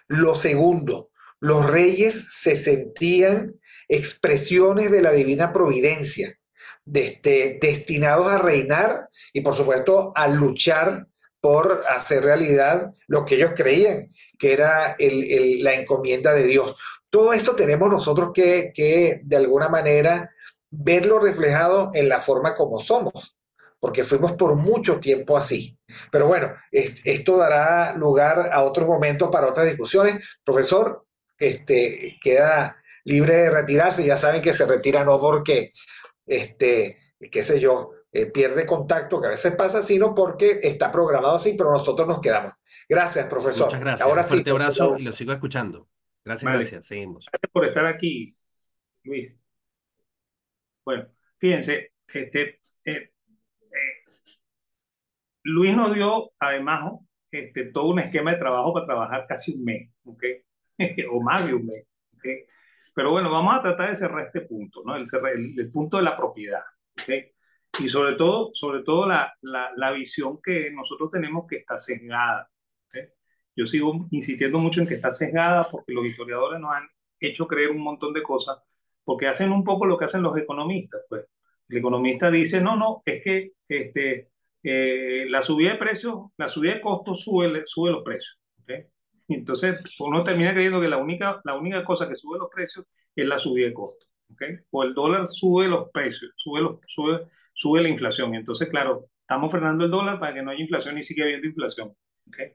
Lo segundo, los reyes se sentían expresiones de la divina providencia, destinados a reinar y, por supuesto, a luchar por hacer realidad lo que ellos creían, que era la encomienda de Dios. Todo eso tenemos nosotros de alguna manera, verlo reflejado en la forma como somos, porque fuimos por mucho tiempo así. Pero bueno, esto dará lugar a otros momentos para otras discusiones. Profesor, queda libre de retirarse. Ya saben que se retira no porque, qué sé yo, pierde contacto, que a veces pasa, sino porque está programado así, pero nosotros nos quedamos. Gracias, Muchas profesor. gracias, Ahora un sí, fuerte profesor. abrazo y lo sigo escuchando. Gracias, Vale, gracias, seguimos. gracias por estar aquí, Luis. Bueno, fíjense, eh, Luis nos dio además todo un esquema de trabajo para trabajar casi un mes, ¿ok? O más de un mes, ¿ok? Pero bueno, vamos a tratar de cerrar este punto, ¿no? El punto de la propiedad, ¿ok? Y sobre todo la visión que nosotros tenemos que está sesgada, ¿ok? Yo sigo insistiendo mucho en que está sesgada porque los historiadores nos han hecho creer un montón de cosas, porque hacen un poco lo que hacen los economistas, pues. El economista dice, no, no, es que la subida de precios, la subida de costos sube los precios. ¿Okay? Y entonces uno termina creyendo que la única cosa que sube los precios es la subida de costos. ¿Okay? O el dólar sube los precios, sube la inflación. Y entonces, claro, estamos frenando el dólar para que no haya inflación ni siquiera habiendo inflación. ¿Okay?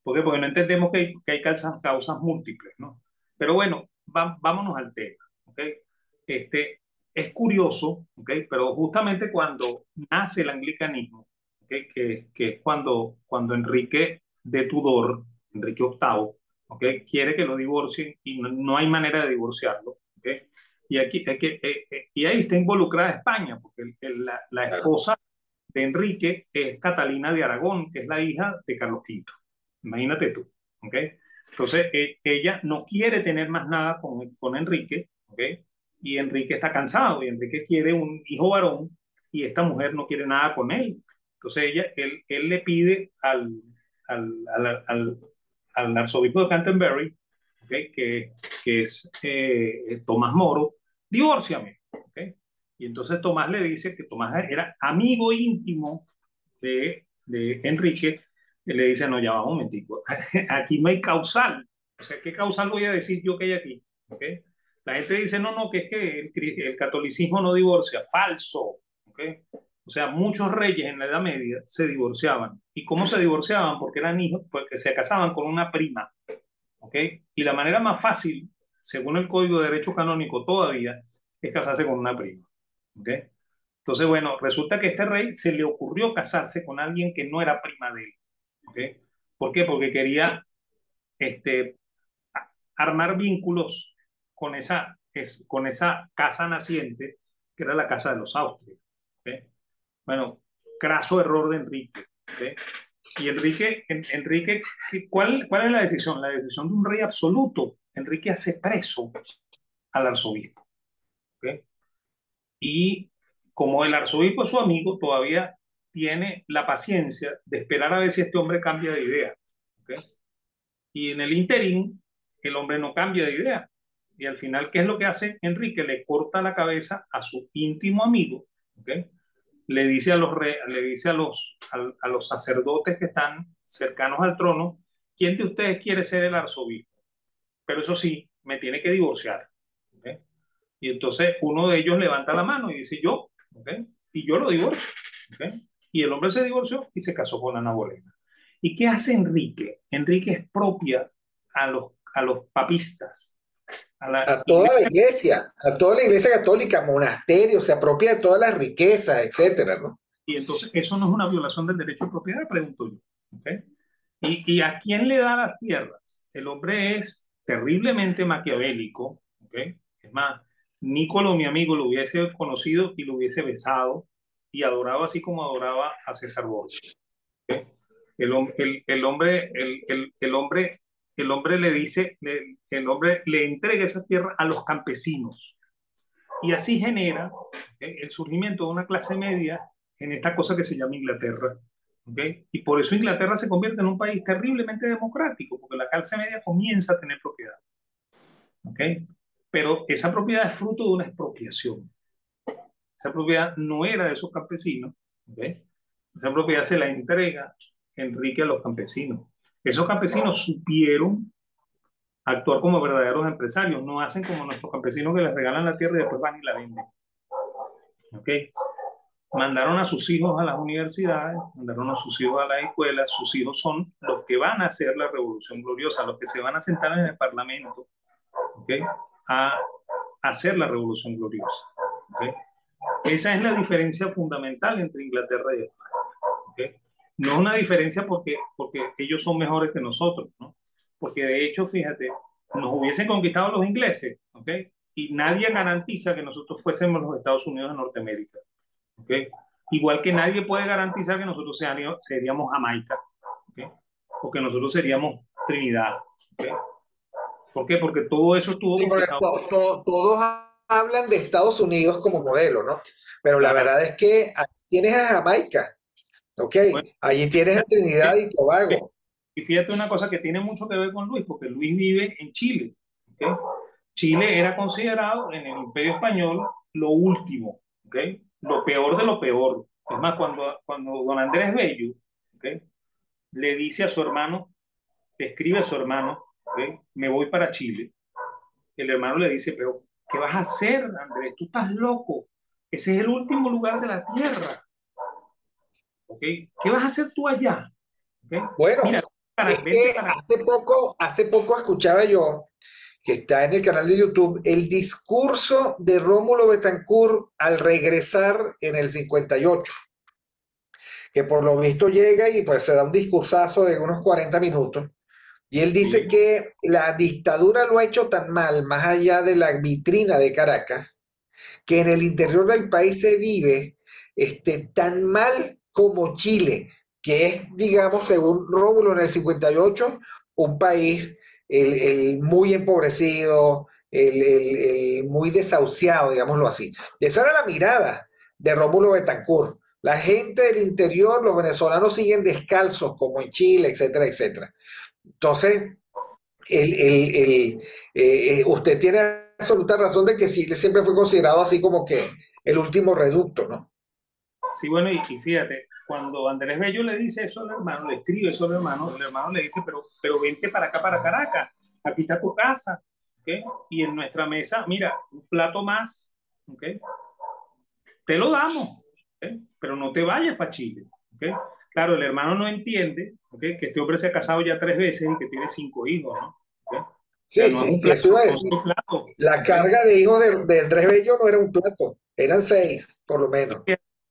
¿Por qué? Porque no entendemos que hay causas múltiples, ¿no? Pero bueno, vámonos al tema. ¿Okay? Es curioso, ¿okay? Pero justamente cuando nace el anglicanismo, ¿okay? Que es cuando Enrique de Tudor, Enrique VIII, ¿okay? Quiere que lo divorcien y no hay manera de divorciarlo. ¿Okay? Y ahí está involucrada España, porque la esposa de Enrique es Catalina de Aragón, que es la hija de Carlos V. Imagínate tú. ¿Okay? Entonces, ella no quiere tener más nada con Enrique, ¿ok? Y Enrique está cansado, y Enrique quiere un hijo varón, y esta mujer no quiere nada con él. Entonces, él le pide al, al, al, al arzobispo de Canterbury, ¿ok? Que es Tomás Moro, divórciame, ¿ok? Y entonces Tomás le dice que Tomás era amigo íntimo de Enrique, y le dice, no, ya va un momentico, aquí no hay causal. O sea, ¿qué causal voy a decir yo que hay aquí? ¿Ok? La gente dice, no, no, que es que el catolicismo no divorcia. Falso. ¿Ok? O sea, muchos reyes en la Edad Media se divorciaban. ¿Y cómo se divorciaban? Porque eran hijos, porque se casaban con una prima. ¿Ok? Y la manera más fácil, según el Código de Derecho Canónico todavía, es casarse con una prima. ¿Ok? Entonces, bueno, resulta que a este rey se le ocurrió casarse con alguien que no era prima de él. ¿Ok? ¿Por qué? Porque quería este, armar vínculos con esa casa naciente, que era la casa de los Austrias. ¿Okay? Bueno, craso error de Enrique. ¿Okay? Y Enrique ¿cuál es la decisión? La decisión de un rey absoluto. Enrique hace preso al arzobispo. ¿Okay? Y como el arzobispo es su amigo, todavía tiene la paciencia de esperar a ver si este hombre cambia de idea. ¿Okay? Y en el interín, el hombre no cambia de idea. Y al final, ¿qué es lo que hace Enrique? Le corta la cabeza a su íntimo amigo, ¿okay? Le dice a los sacerdotes que están cercanos al trono, ¿quién de ustedes quiere ser el arzobispo? Pero eso sí, me tiene que divorciar. ¿Okay? Y entonces uno de ellos levanta la mano y dice, yo, ¿okay? Y yo lo divorcio. ¿Okay? Y el hombre se divorció y se casó con Ana Bolena. ¿Y qué hace Enrique? Enrique expropia a los papistas, a la iglesia, A toda la iglesia católica, monasterios, se apropia de todas las riquezas, etcétera, ¿no? y entonces eso no es una violación del derecho de propiedad, pregunto yo. ¿Okay? ¿Y a quién le da las tierras? El hombre es terriblemente maquiavélico. ¿Okay? Es más, Nicolo, mi amigo, lo hubiese conocido y lo hubiese besado y adorado así como adoraba a César Borgia. ¿Okay? El hombre le dice, el hombre le entrega esa tierra a los campesinos y así genera, ¿okay?, el surgimiento de una clase media en esta cosa que se llama Inglaterra. ¿Okay? Y por eso Inglaterra se convierte en un país terriblemente democrático, porque la clase media comienza a tener propiedad. ¿Okay? Pero esa propiedad es fruto de una expropiación. Esa propiedad no era de esos campesinos. ¿Okay? Esa propiedad se la entrega Enrique a los campesinos. Esos campesinos supieron actuar como verdaderos empresarios, no hacen como nuestros campesinos que les regalan la tierra y después van y la venden. ¿Okay? Mandaron a sus hijos a las universidades, mandaron a sus hijos a las escuelas, sus hijos son los que van a hacer la revolución gloriosa, los que se van a sentar en el Parlamento, ¿okay?, a hacer la revolución gloriosa. ¿Okay? Esa es la diferencia fundamental entre Inglaterra y España. ¿Okay? No es una diferencia porque ellos son mejores que nosotros, ¿no? Porque de hecho, fíjate, nos hubiesen conquistado los ingleses, ¿okay?, y nadie garantiza que nosotros fuésemos los Estados Unidos de Norteamérica. ¿Okay? Igual que nadie puede garantizar que nosotros seríamos Jamaica, ¿okay?, o que nosotros seríamos Trinidad. ¿Okay? ¿Por qué? Porque todo eso estuvo Sí, porque conquistado. todos hablan de Estados Unidos como modelo, ¿no? Pero la Claro. verdad es que ahí tienes a Jamaica, ¿ok? Bueno, Allí tienes a Trinidad y Tobago. y fíjate una cosa que tiene mucho que ver con Luis, porque Luis vive en Chile. ¿Okay? Chile era considerado en el Imperio Español lo último, ¿okay?, lo peor de lo peor. Es más, cuando don Andrés Bello, ¿okay?, le dice a su hermano, le escribe a su hermano, ¿okay?, me voy para Chile, el hermano le dice, pero ¿qué vas a hacer, Andrés? Tú estás loco. Ese es el último lugar de la tierra. ¿Okay? ¿Qué vas a hacer tú allá? ¿Okay? Bueno, Mira, es vente que para... hace poco escuchaba yo que está en el canal de YouTube el discurso de Rómulo Betancourt al regresar en el 58, que por lo visto llega y pues se da un discursazo de unos 40 minutos. Y él dice Sí. que la dictadura lo ha hecho tan mal, más allá de la vitrina de Caracas, que en el interior del país se vive tan mal como Chile, que es, digamos, según Rómulo en el 58, un país el muy empobrecido, el muy desahuciado, digámoslo así. Esa era la mirada de Rómulo Betancourt. La gente del interior, los venezolanos siguen descalzos, como en Chile, etcétera, etcétera. Entonces, usted tiene absoluta razón de que Chile siempre fue considerado así como que el último reducto, ¿no? Sí, bueno, y fíjate, cuando Andrés Bello le dice eso al hermano, le escribe eso al hermano, el hermano le dice, pero vente para acá, para Caracas, aquí está tu casa, ¿ok? Y en nuestra mesa, mira, un plato más, ¿ok? Te lo damos, ¿ok? Pero no te vayas para Chile, ¿ok? Claro, el hermano no entiende, ¿ok? Que este hombre se ha casado ya 3 veces y que tiene 5 hijos, ¿no? ¿Ok? O sea, Sí, no es sí, un eso plato, iba a son decir. 2 platos, La ¿ok? carga de hijos de Andrés Bello no era un plato, eran 6, por lo menos.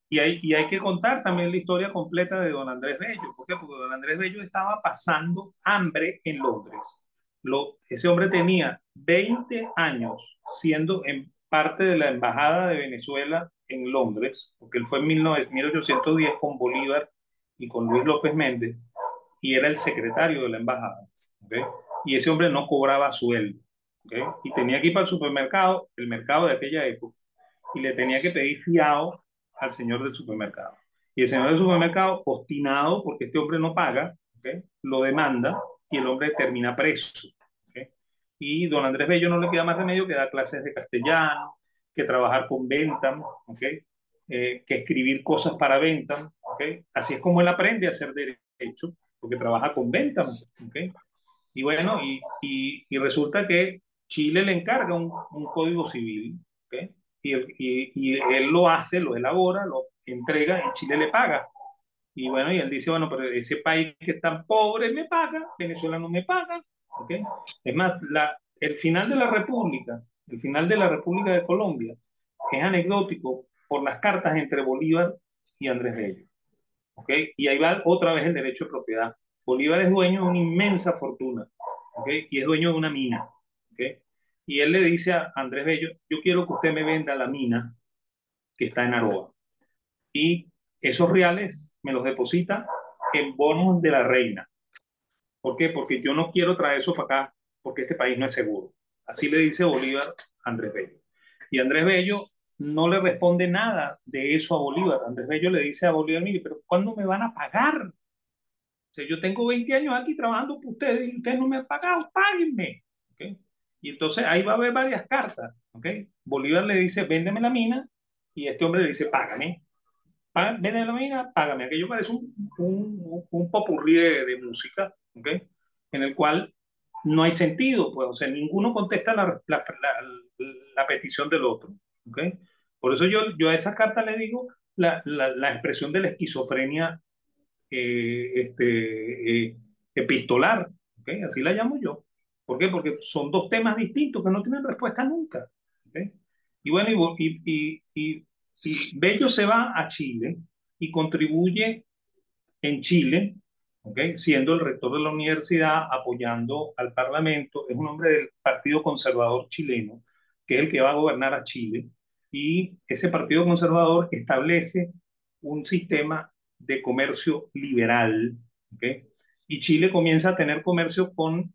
Y hay que contar también la historia completa de don Andrés Bello. ¿Por qué? Porque don Andrés Bello estaba pasando hambre en Londres. Ese hombre tenía 20 años siendo en parte de la Embajada de Venezuela en Londres, porque él fue en 1810 con Bolívar y con Luis López Méndez, y era el secretario de la embajada. ¿Okay? Y ese hombre no cobraba sueldo. ¿Okay? Y tenía que ir para el supermercado, el mercado de aquella época, y le tenía que pedir fiado al señor del supermercado. Y el señor del supermercado, obstinado porque este hombre no paga, ¿okay? Lo demanda y el hombre termina preso. ¿Okay? Y don Andrés Bello no le queda más remedio que dar clases de castellano, que trabajar con Bentham, ¿okay? Que escribir cosas para Bentham. ¿Okay? Así es como él aprende a hacer derecho, porque trabaja con Bentham. ¿Okay? Y bueno, y resulta que Chile le encarga un código civil, ¿okay? Y él lo hace, lo elabora, lo entrega y Chile le paga. Y bueno, y él dice, bueno, pero ese país que es tan pobre me paga, Venezuela no me paga, ¿ok? Es más, el final de la República de Colombia es anecdótico por las cartas entre Bolívar y Andrés Bello, ¿ok? Y ahí va otra vez el derecho de propiedad. Bolívar es dueño de una inmensa fortuna, ¿ok? Y es dueño de una mina, ¿ok? Y él le dice a Andrés Bello, yo quiero que usted me venda la mina que está en Aroa. Y esos reales me los deposita en bonos de la reina. ¿Por qué? Porque yo no quiero traer eso para acá, porque este país no es seguro. Así le dice Bolívar a Andrés Bello. Y Andrés Bello no le responde nada de eso a Bolívar. Andrés Bello le dice a Bolívar, mire, pero ¿cuándo me van a pagar? O sea, yo tengo 20 años aquí trabajando por ustedes y ustedes no me han pagado, páguenme. ¿Okay? Y entonces ahí va a haber varias cartas. ¿Okay? Bolívar le dice, véndeme la mina, y este hombre le dice, págame. Véndeme la mina, págame. Aquello parece un popurrí de música, ¿okay? En el cual no hay sentido, pues, o sea, ninguno contesta la petición del otro. ¿Okay? Por eso yo a esas cartas le digo la expresión de la esquizofrenia epistolar, ¿okay? Así la llamo yo. ¿Por qué? Porque son dos temas distintos que no tienen respuesta nunca. ¿Okay? Y bueno, y Bello se va a Chile y contribuye en Chile, ¿okay? Siendo el rector de la universidad, apoyando al Parlamento. Es un hombre del Partido Conservador chileno, que es el que va a gobernar a Chile. Y ese Partido Conservador establece un sistema de comercio liberal, ¿okay? Y Chile comienza a tener comercio con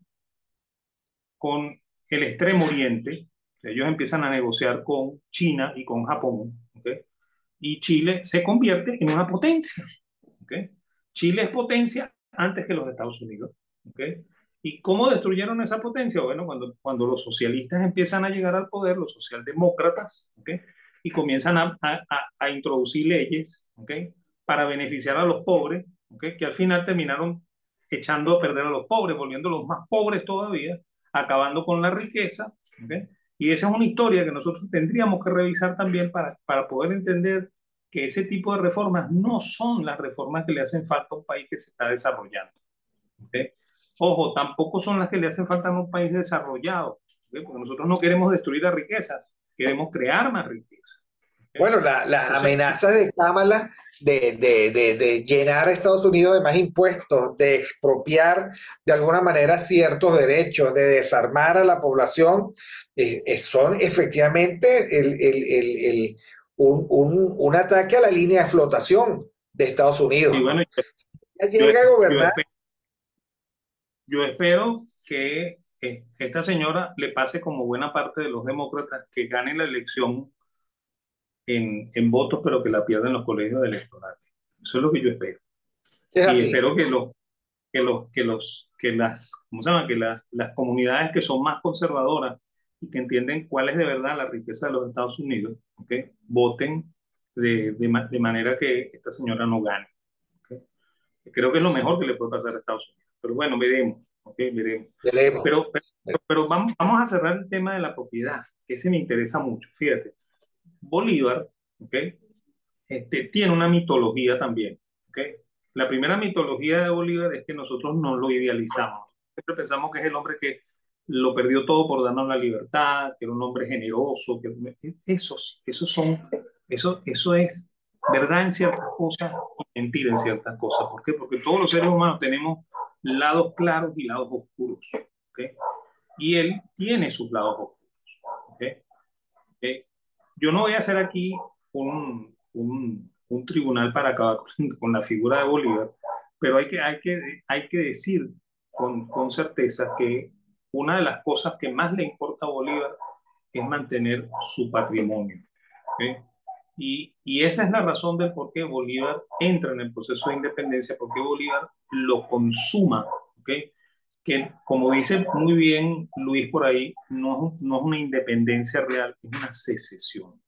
el Extremo Oriente. Ellos empiezan a negociar con China y con Japón, ¿okay? Y Chile se convierte en una potencia, ¿okay? Chile es potencia antes que los Estados Unidos, ¿okay? ¿Y cómo destruyeron esa potencia? Bueno, cuando los socialistas empiezan a llegar al poder, los socialdemócratas, ¿okay? Y comienzan a introducir leyes, ¿okay? Para beneficiar a los pobres, ¿okay? Que al final terminaron echando a perder a los pobres, volviéndolos más pobres todavía, acabando con la riqueza, ¿okay? Y esa es una historia que nosotros tendríamos que revisar también para poder entender que ese tipo de reformas no son las reformas que le hacen falta a un país que se está desarrollando. ¿Okay? Ojo, tampoco son las que le hacen falta a un país desarrollado, ¿okay? Porque nosotros no queremos destruir la riqueza, queremos crear más riqueza. ¿Okay? Bueno, las Entonces, amenazas de Kamala de llenar a Estados Unidos de más impuestos, de expropiar de alguna manera ciertos derechos, de desarmar a la población, son efectivamente un ataque a la línea de flotación de Estados Unidos, y ¿no? bueno, Ya yo, llega a yo gobernar. espero, yo espero que esta señora le pase como buena parte de los demócratas que gane la elección en votos, pero que la pierden los colegios electorales. Eso es lo que yo espero. Sí, es Y así. espero ¿cómo se llama? Que las comunidades que son más conservadoras y que entienden cuál es de verdad la riqueza de los Estados Unidos, ¿ok? Voten de manera que esta señora no gane. ¿Ok? Creo que es lo mejor que le puede pasar a Estados Unidos. Pero bueno, veremos, ¿ok? Veremos. Veremos. Pero vamos a cerrar el tema de la propiedad, que ese me interesa mucho. Fíjate, Bolívar, ¿ok? Tiene una mitología también, ¿ok? La primera mitología de Bolívar es que nosotros no lo idealizamos. Siempre pensamos que es el hombre que lo perdió todo por darnos la libertad, que era un hombre generoso, eso es verdad en ciertas cosas y mentira en ciertas cosas. ¿Por qué? Porque todos los seres humanos tenemos lados claros y lados oscuros, ¿ok? Y él tiene sus lados oscuros, ¿ok? Eh, yo no voy a hacer aquí un tribunal para acabar con la figura de Bolívar, pero hay que decir con certeza que una de las cosas que más le importa a Bolívar es mantener su patrimonio. ¿Ok? Y esa es la razón del por qué Bolívar entra en el proceso de independencia, porque Bolívar lo consuma. ¿Ok? Que como dice muy bien Luis por ahí, no es una independencia real, es una secesión.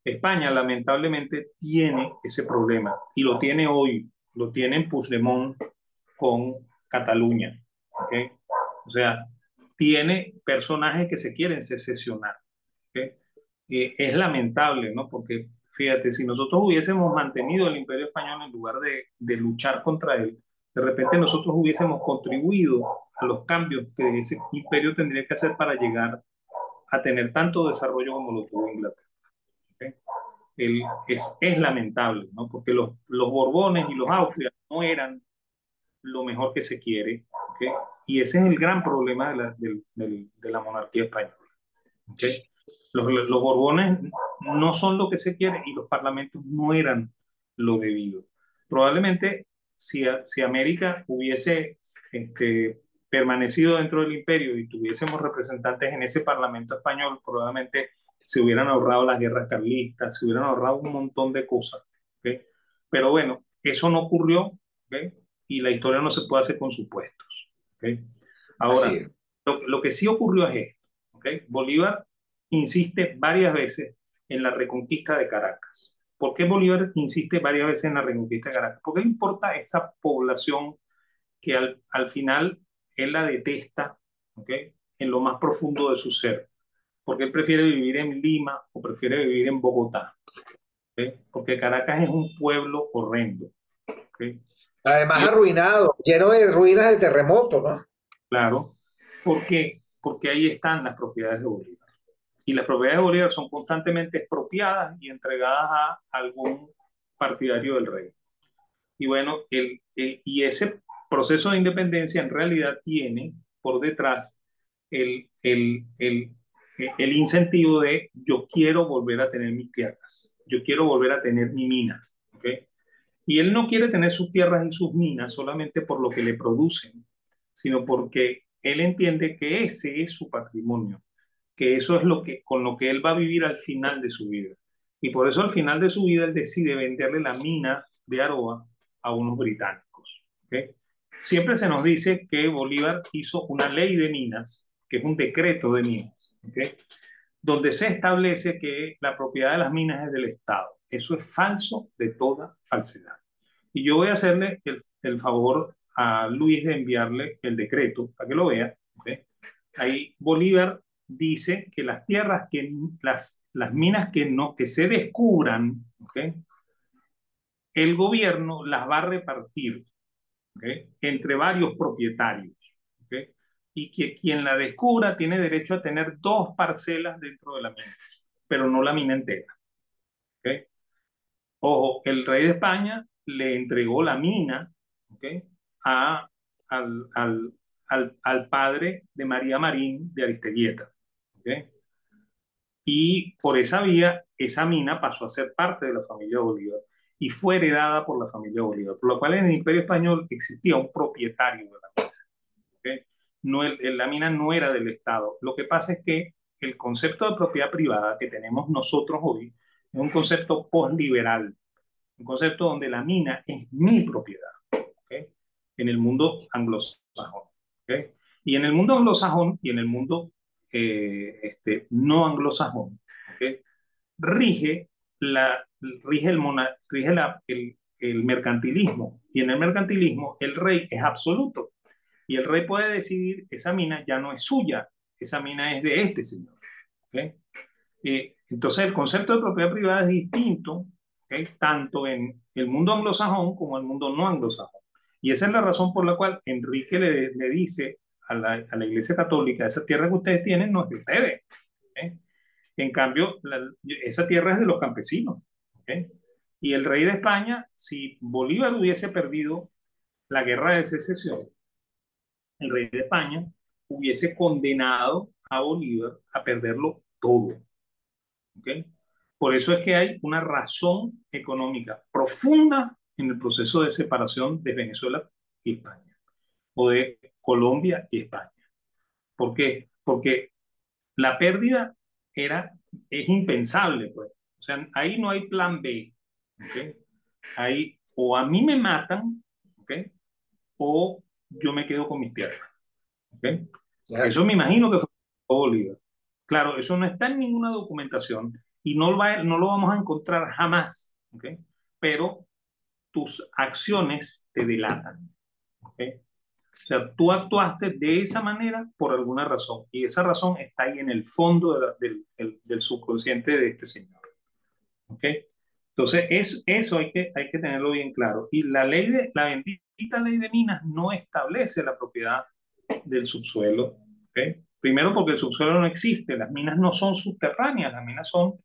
España lamentablemente tiene ese problema y lo tiene hoy, lo tiene en Puigdemont con Cataluña. ¿Okay? O sea, tiene personajes que se quieren secesionar. ¿Okay? Es lamentable, ¿no? Porque fíjate, si nosotros hubiésemos mantenido el Imperio Español en lugar de luchar contra él, de repente nosotros hubiésemos contribuido a los cambios que ese imperio tendría que hacer para llegar a tener tanto desarrollo como lo tuvo Inglaterra. ¿Okay? Es lamentable, ¿no? Porque los Borbones y los Austrias no eran lo mejor que se quiere, ¿okay? Y ese es el gran problema de la monarquía española. ¿Okay? Los Borbones no son lo que se quiere y los parlamentos no eran lo debido. Probablemente si América hubiese permanecido dentro del imperio y tuviésemos representantes en ese parlamento español, probablemente se hubieran ahorrado las guerras carlistas, se hubieran ahorrado un montón de cosas. ¿Okay? Pero bueno, eso no ocurrió, ¿okay? Y la historia no se puede hacer con supuestos. ¿Okay? Así Ahora, es. lo que sí ocurrió es esto. ¿Okay? Bolívar insiste varias veces en la reconquista de Caracas. ¿Por qué Bolívar insiste varias veces en la reconquista de Caracas? Porque le importa esa población que al final él la detesta, ¿okay? En lo más profundo de su ser. Porque él prefiere vivir en Lima o prefiere vivir en Bogotá. ¿Okay? Porque Caracas es un pueblo horrendo. ¿Okay? Además Y arruinado, lleno de ruinas de terremoto, ¿no? claro, porque ahí están las propiedades de Bolívar. Y las propiedades de Bolívar son constantemente expropiadas y entregadas a algún partidario del rey. Y bueno, y ese proceso de independencia en realidad tiene por detrás el, el, el, el incentivo de yo quiero volver a tener mis tierras, yo quiero volver a tener mi mina. ¿Okay? Y él no quiere tener sus tierras y sus minas solamente por lo que le producen, sino porque él entiende que ese es su patrimonio, que eso es con lo que él va a vivir al final de su vida. Y por eso al final de su vida él decide venderle la mina de Aroa a unos británicos. ¿Okay? Siempre se nos dice que Bolívar hizo una ley de minas, que es un decreto de minas, ¿okay? Donde se establece que la propiedad de las minas es del Estado. Eso es falso de toda falsedad. Y yo voy a hacerle el favor a Luis de enviarle el decreto para que lo vea. ¿Okay? Ahí Bolívar dice que las tierras, las minas que se descubran, ¿okay? El gobierno las va a repartir, ¿okay? Entre varios propietarios. ¿Okay? Y que quien la descubra tiene derecho a tener 2 parcelas dentro de la mina, pero no la mina entera. ¿Okay? Ojo, el rey de España le entregó la mina, ¿okay? a, al, al, al padre de María Marín de Aristeguieta. ¿Okay? Y por esa vía, esa mina pasó a ser parte de la familia Bolívar y fue heredada por la familia Bolívar, por lo cual en el Imperio Español existía un propietario de la mina. ¿Okay? la mina no era del Estado. Lo que pasa es que el concepto de propiedad privada que tenemos nosotros hoy es un concepto postliberal, un concepto donde la mina es mi propiedad, ¿okay? En el mundo anglosajón, ¿okay? Y en el mundo anglosajón y en el mundo no anglosajón, ¿okay? Rige, el mercantilismo, y en el mercantilismo el rey es absoluto, y el rey puede decidir, esa mina ya no es suya, esa mina es de este señor, ¿okay? Entonces el concepto de propiedad privada es distinto, ¿okay? Tanto en el mundo anglosajón como en el mundo no anglosajón. Y esa es la razón por la cual Enrique le dice a la Iglesia Católica: esa tierra que ustedes tienen no es de ustedes, ¿okay? En cambio, esa tierra es de los campesinos, ¿okay? Y el rey de España, si Bolívar hubiese perdido la guerra de secesión, el rey de España hubiese condenado a Bolívar a perderlo todo, ¿okay? Por eso es que hay una razón económica profunda en el proceso de separación de Venezuela y España, o de Colombia y España. ¿Por qué? Porque la pérdida es impensable, pues. O sea, ahí no hay plan B, ¿okay? Ahí o a mí me matan, ¿okay? O yo me quedo con mis tierras, ¿okay? Eso me imagino que fue Bolívar. Claro, eso no está en ninguna documentación y no lo vamos a encontrar jamás, ¿okay? Pero tus acciones te delatan, ¿okay? O sea, tú actuaste de esa manera por alguna razón, y esa razón está ahí en el fondo del subconsciente de este señor, ¿ok? Entonces, eso hay que tenerlo bien claro. Y la bendita ley de minas no establece la propiedad del subsuelo, ¿ok? Primero porque el subsuelo no existe, las minas no son subterráneas, las minas son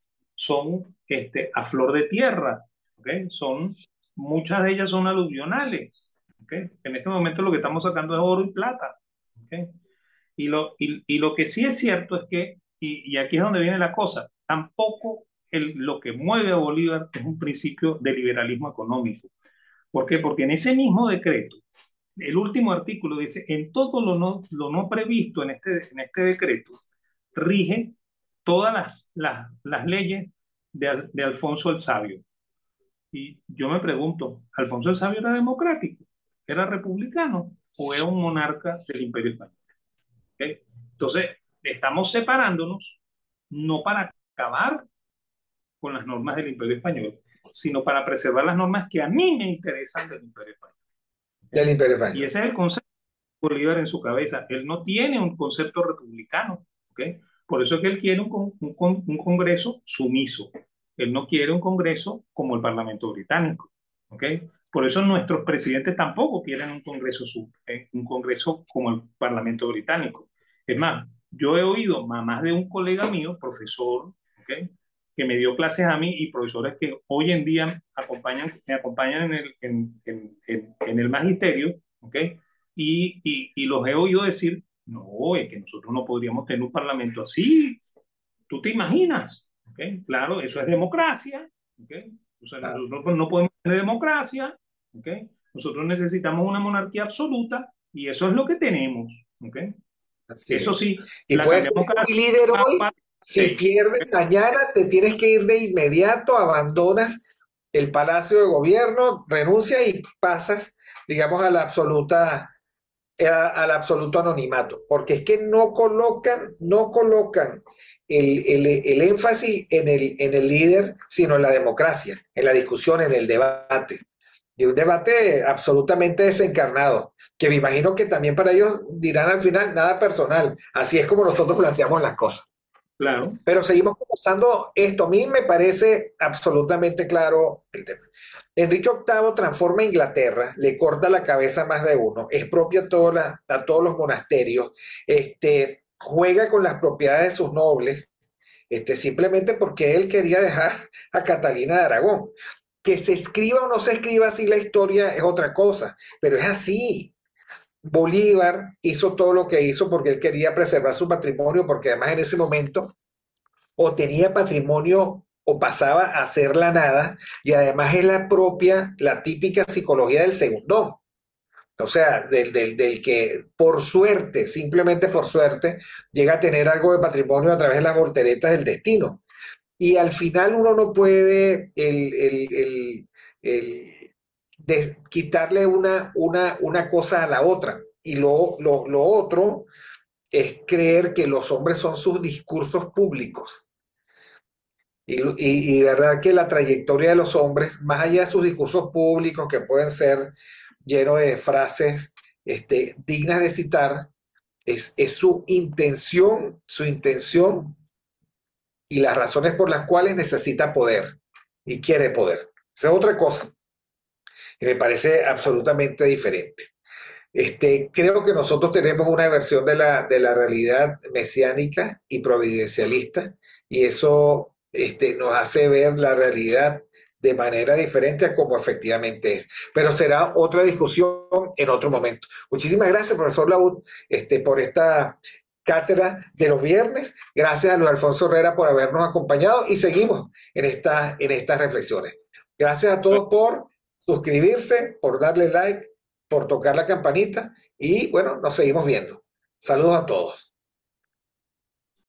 a flor de tierra, ¿ok? Muchas de ellas son aluvionales, ¿ok? En este momento lo que estamos sacando es oro y plata, ¿ok? Y lo que sí es cierto es que, y aquí es donde viene la cosa, tampoco lo que mueve a Bolívar es un principio de liberalismo económico. ¿Por qué? Porque en ese mismo decreto, el último artículo dice: en todo lo no previsto en este decreto, rige todas las leyes de Alfonso el Sabio. Y yo me pregunto, ¿Alfonso el Sabio era democrático? ¿Era republicano? ¿O era un monarca del Imperio Español? ¿Okay? Entonces, estamos separándonos no para acabar con las normas del Imperio Español, sino para preservar las normas que a mí me interesan del Imperio Español. ¿Okay? Del Imperio Y Español. ese es el concepto de Bolívar en su cabeza. Él no tiene un concepto republicano, ¿okay? Por eso es que él quiere un Congreso sumiso. Él no quiere un Congreso como el Parlamento británico, ¿okay? Por eso nuestros presidentes tampoco quieren un Congreso como el Parlamento británico. Es más, yo he oído a más de un colega mío, profesor, ¿okay?, que me dio clases a mí, y profesores que hoy en día me acompañan en el magisterio, ¿okay? Y los he oído decir: no, es que nosotros no podríamos tener un parlamento así. ¿Tú te imaginas? ¿Okay? Claro, eso es democracia, ¿okay? O sea, nosotros no podemos tener democracia, ¿okay? Nosotros necesitamos una monarquía absoluta, y eso es lo que tenemos, ¿okay? Así Eso es. sí, Y la puedes ser cambiamos cada un líder hoy, si sí, pierdes mañana, te tienes que ir de inmediato, abandonas el Palacio de Gobierno, renuncias y pasas, digamos, al absoluto anonimato, porque es que no colocan el énfasis en el líder, sino en la democracia, en la discusión, en el debate. Y un debate absolutamente desencarnado, que me imagino que también para ellos dirán al final: nada personal, así es como nosotros planteamos las cosas. claro. Pero seguimos conversando esto. A mí me parece absolutamente claro el tema. Enrique VIII transforma Inglaterra, le corta la cabeza a más de uno, expropia a todos los monasterios, juega con las propiedades de sus nobles, simplemente porque él quería dejar a Catalina de Aragón. Que se escriba o no se escriba así la historia es otra cosa, pero es así. Bolívar hizo todo lo que hizo porque él quería preservar su patrimonio, porque además en ese momento o tenía patrimonio o pasaba a ser la nada, y además es la típica psicología del segundón. O sea, del que por suerte, simplemente por suerte, llega a tener algo de patrimonio a través de las volteretas del destino. Y al final uno no puede quitarle una cosa a la otra. Y lo otro es creer que los hombres son sus discursos públicos. Y de verdad que la trayectoria de los hombres, más allá de sus discursos públicos, que pueden ser llenos de frases dignas de citar, es su intención y las razones por las cuales necesita poder y quiere poder. Esa es otra cosa y me parece absolutamente diferente. Creo que nosotros tenemos una versión de la realidad mesiánica y providencialista y eso nos hace ver la realidad de manera diferente a como efectivamente es. Pero será otra discusión en otro momento. Muchísimas gracias, profesor Laud, por esta cátedra de los viernes. Gracias a Luis Alfonso Herrera por habernos acompañado y seguimos en estas reflexiones. Gracias a todos por suscribirse, por darle like, por tocar la campanita y bueno, nos seguimos viendo. Saludos a todos.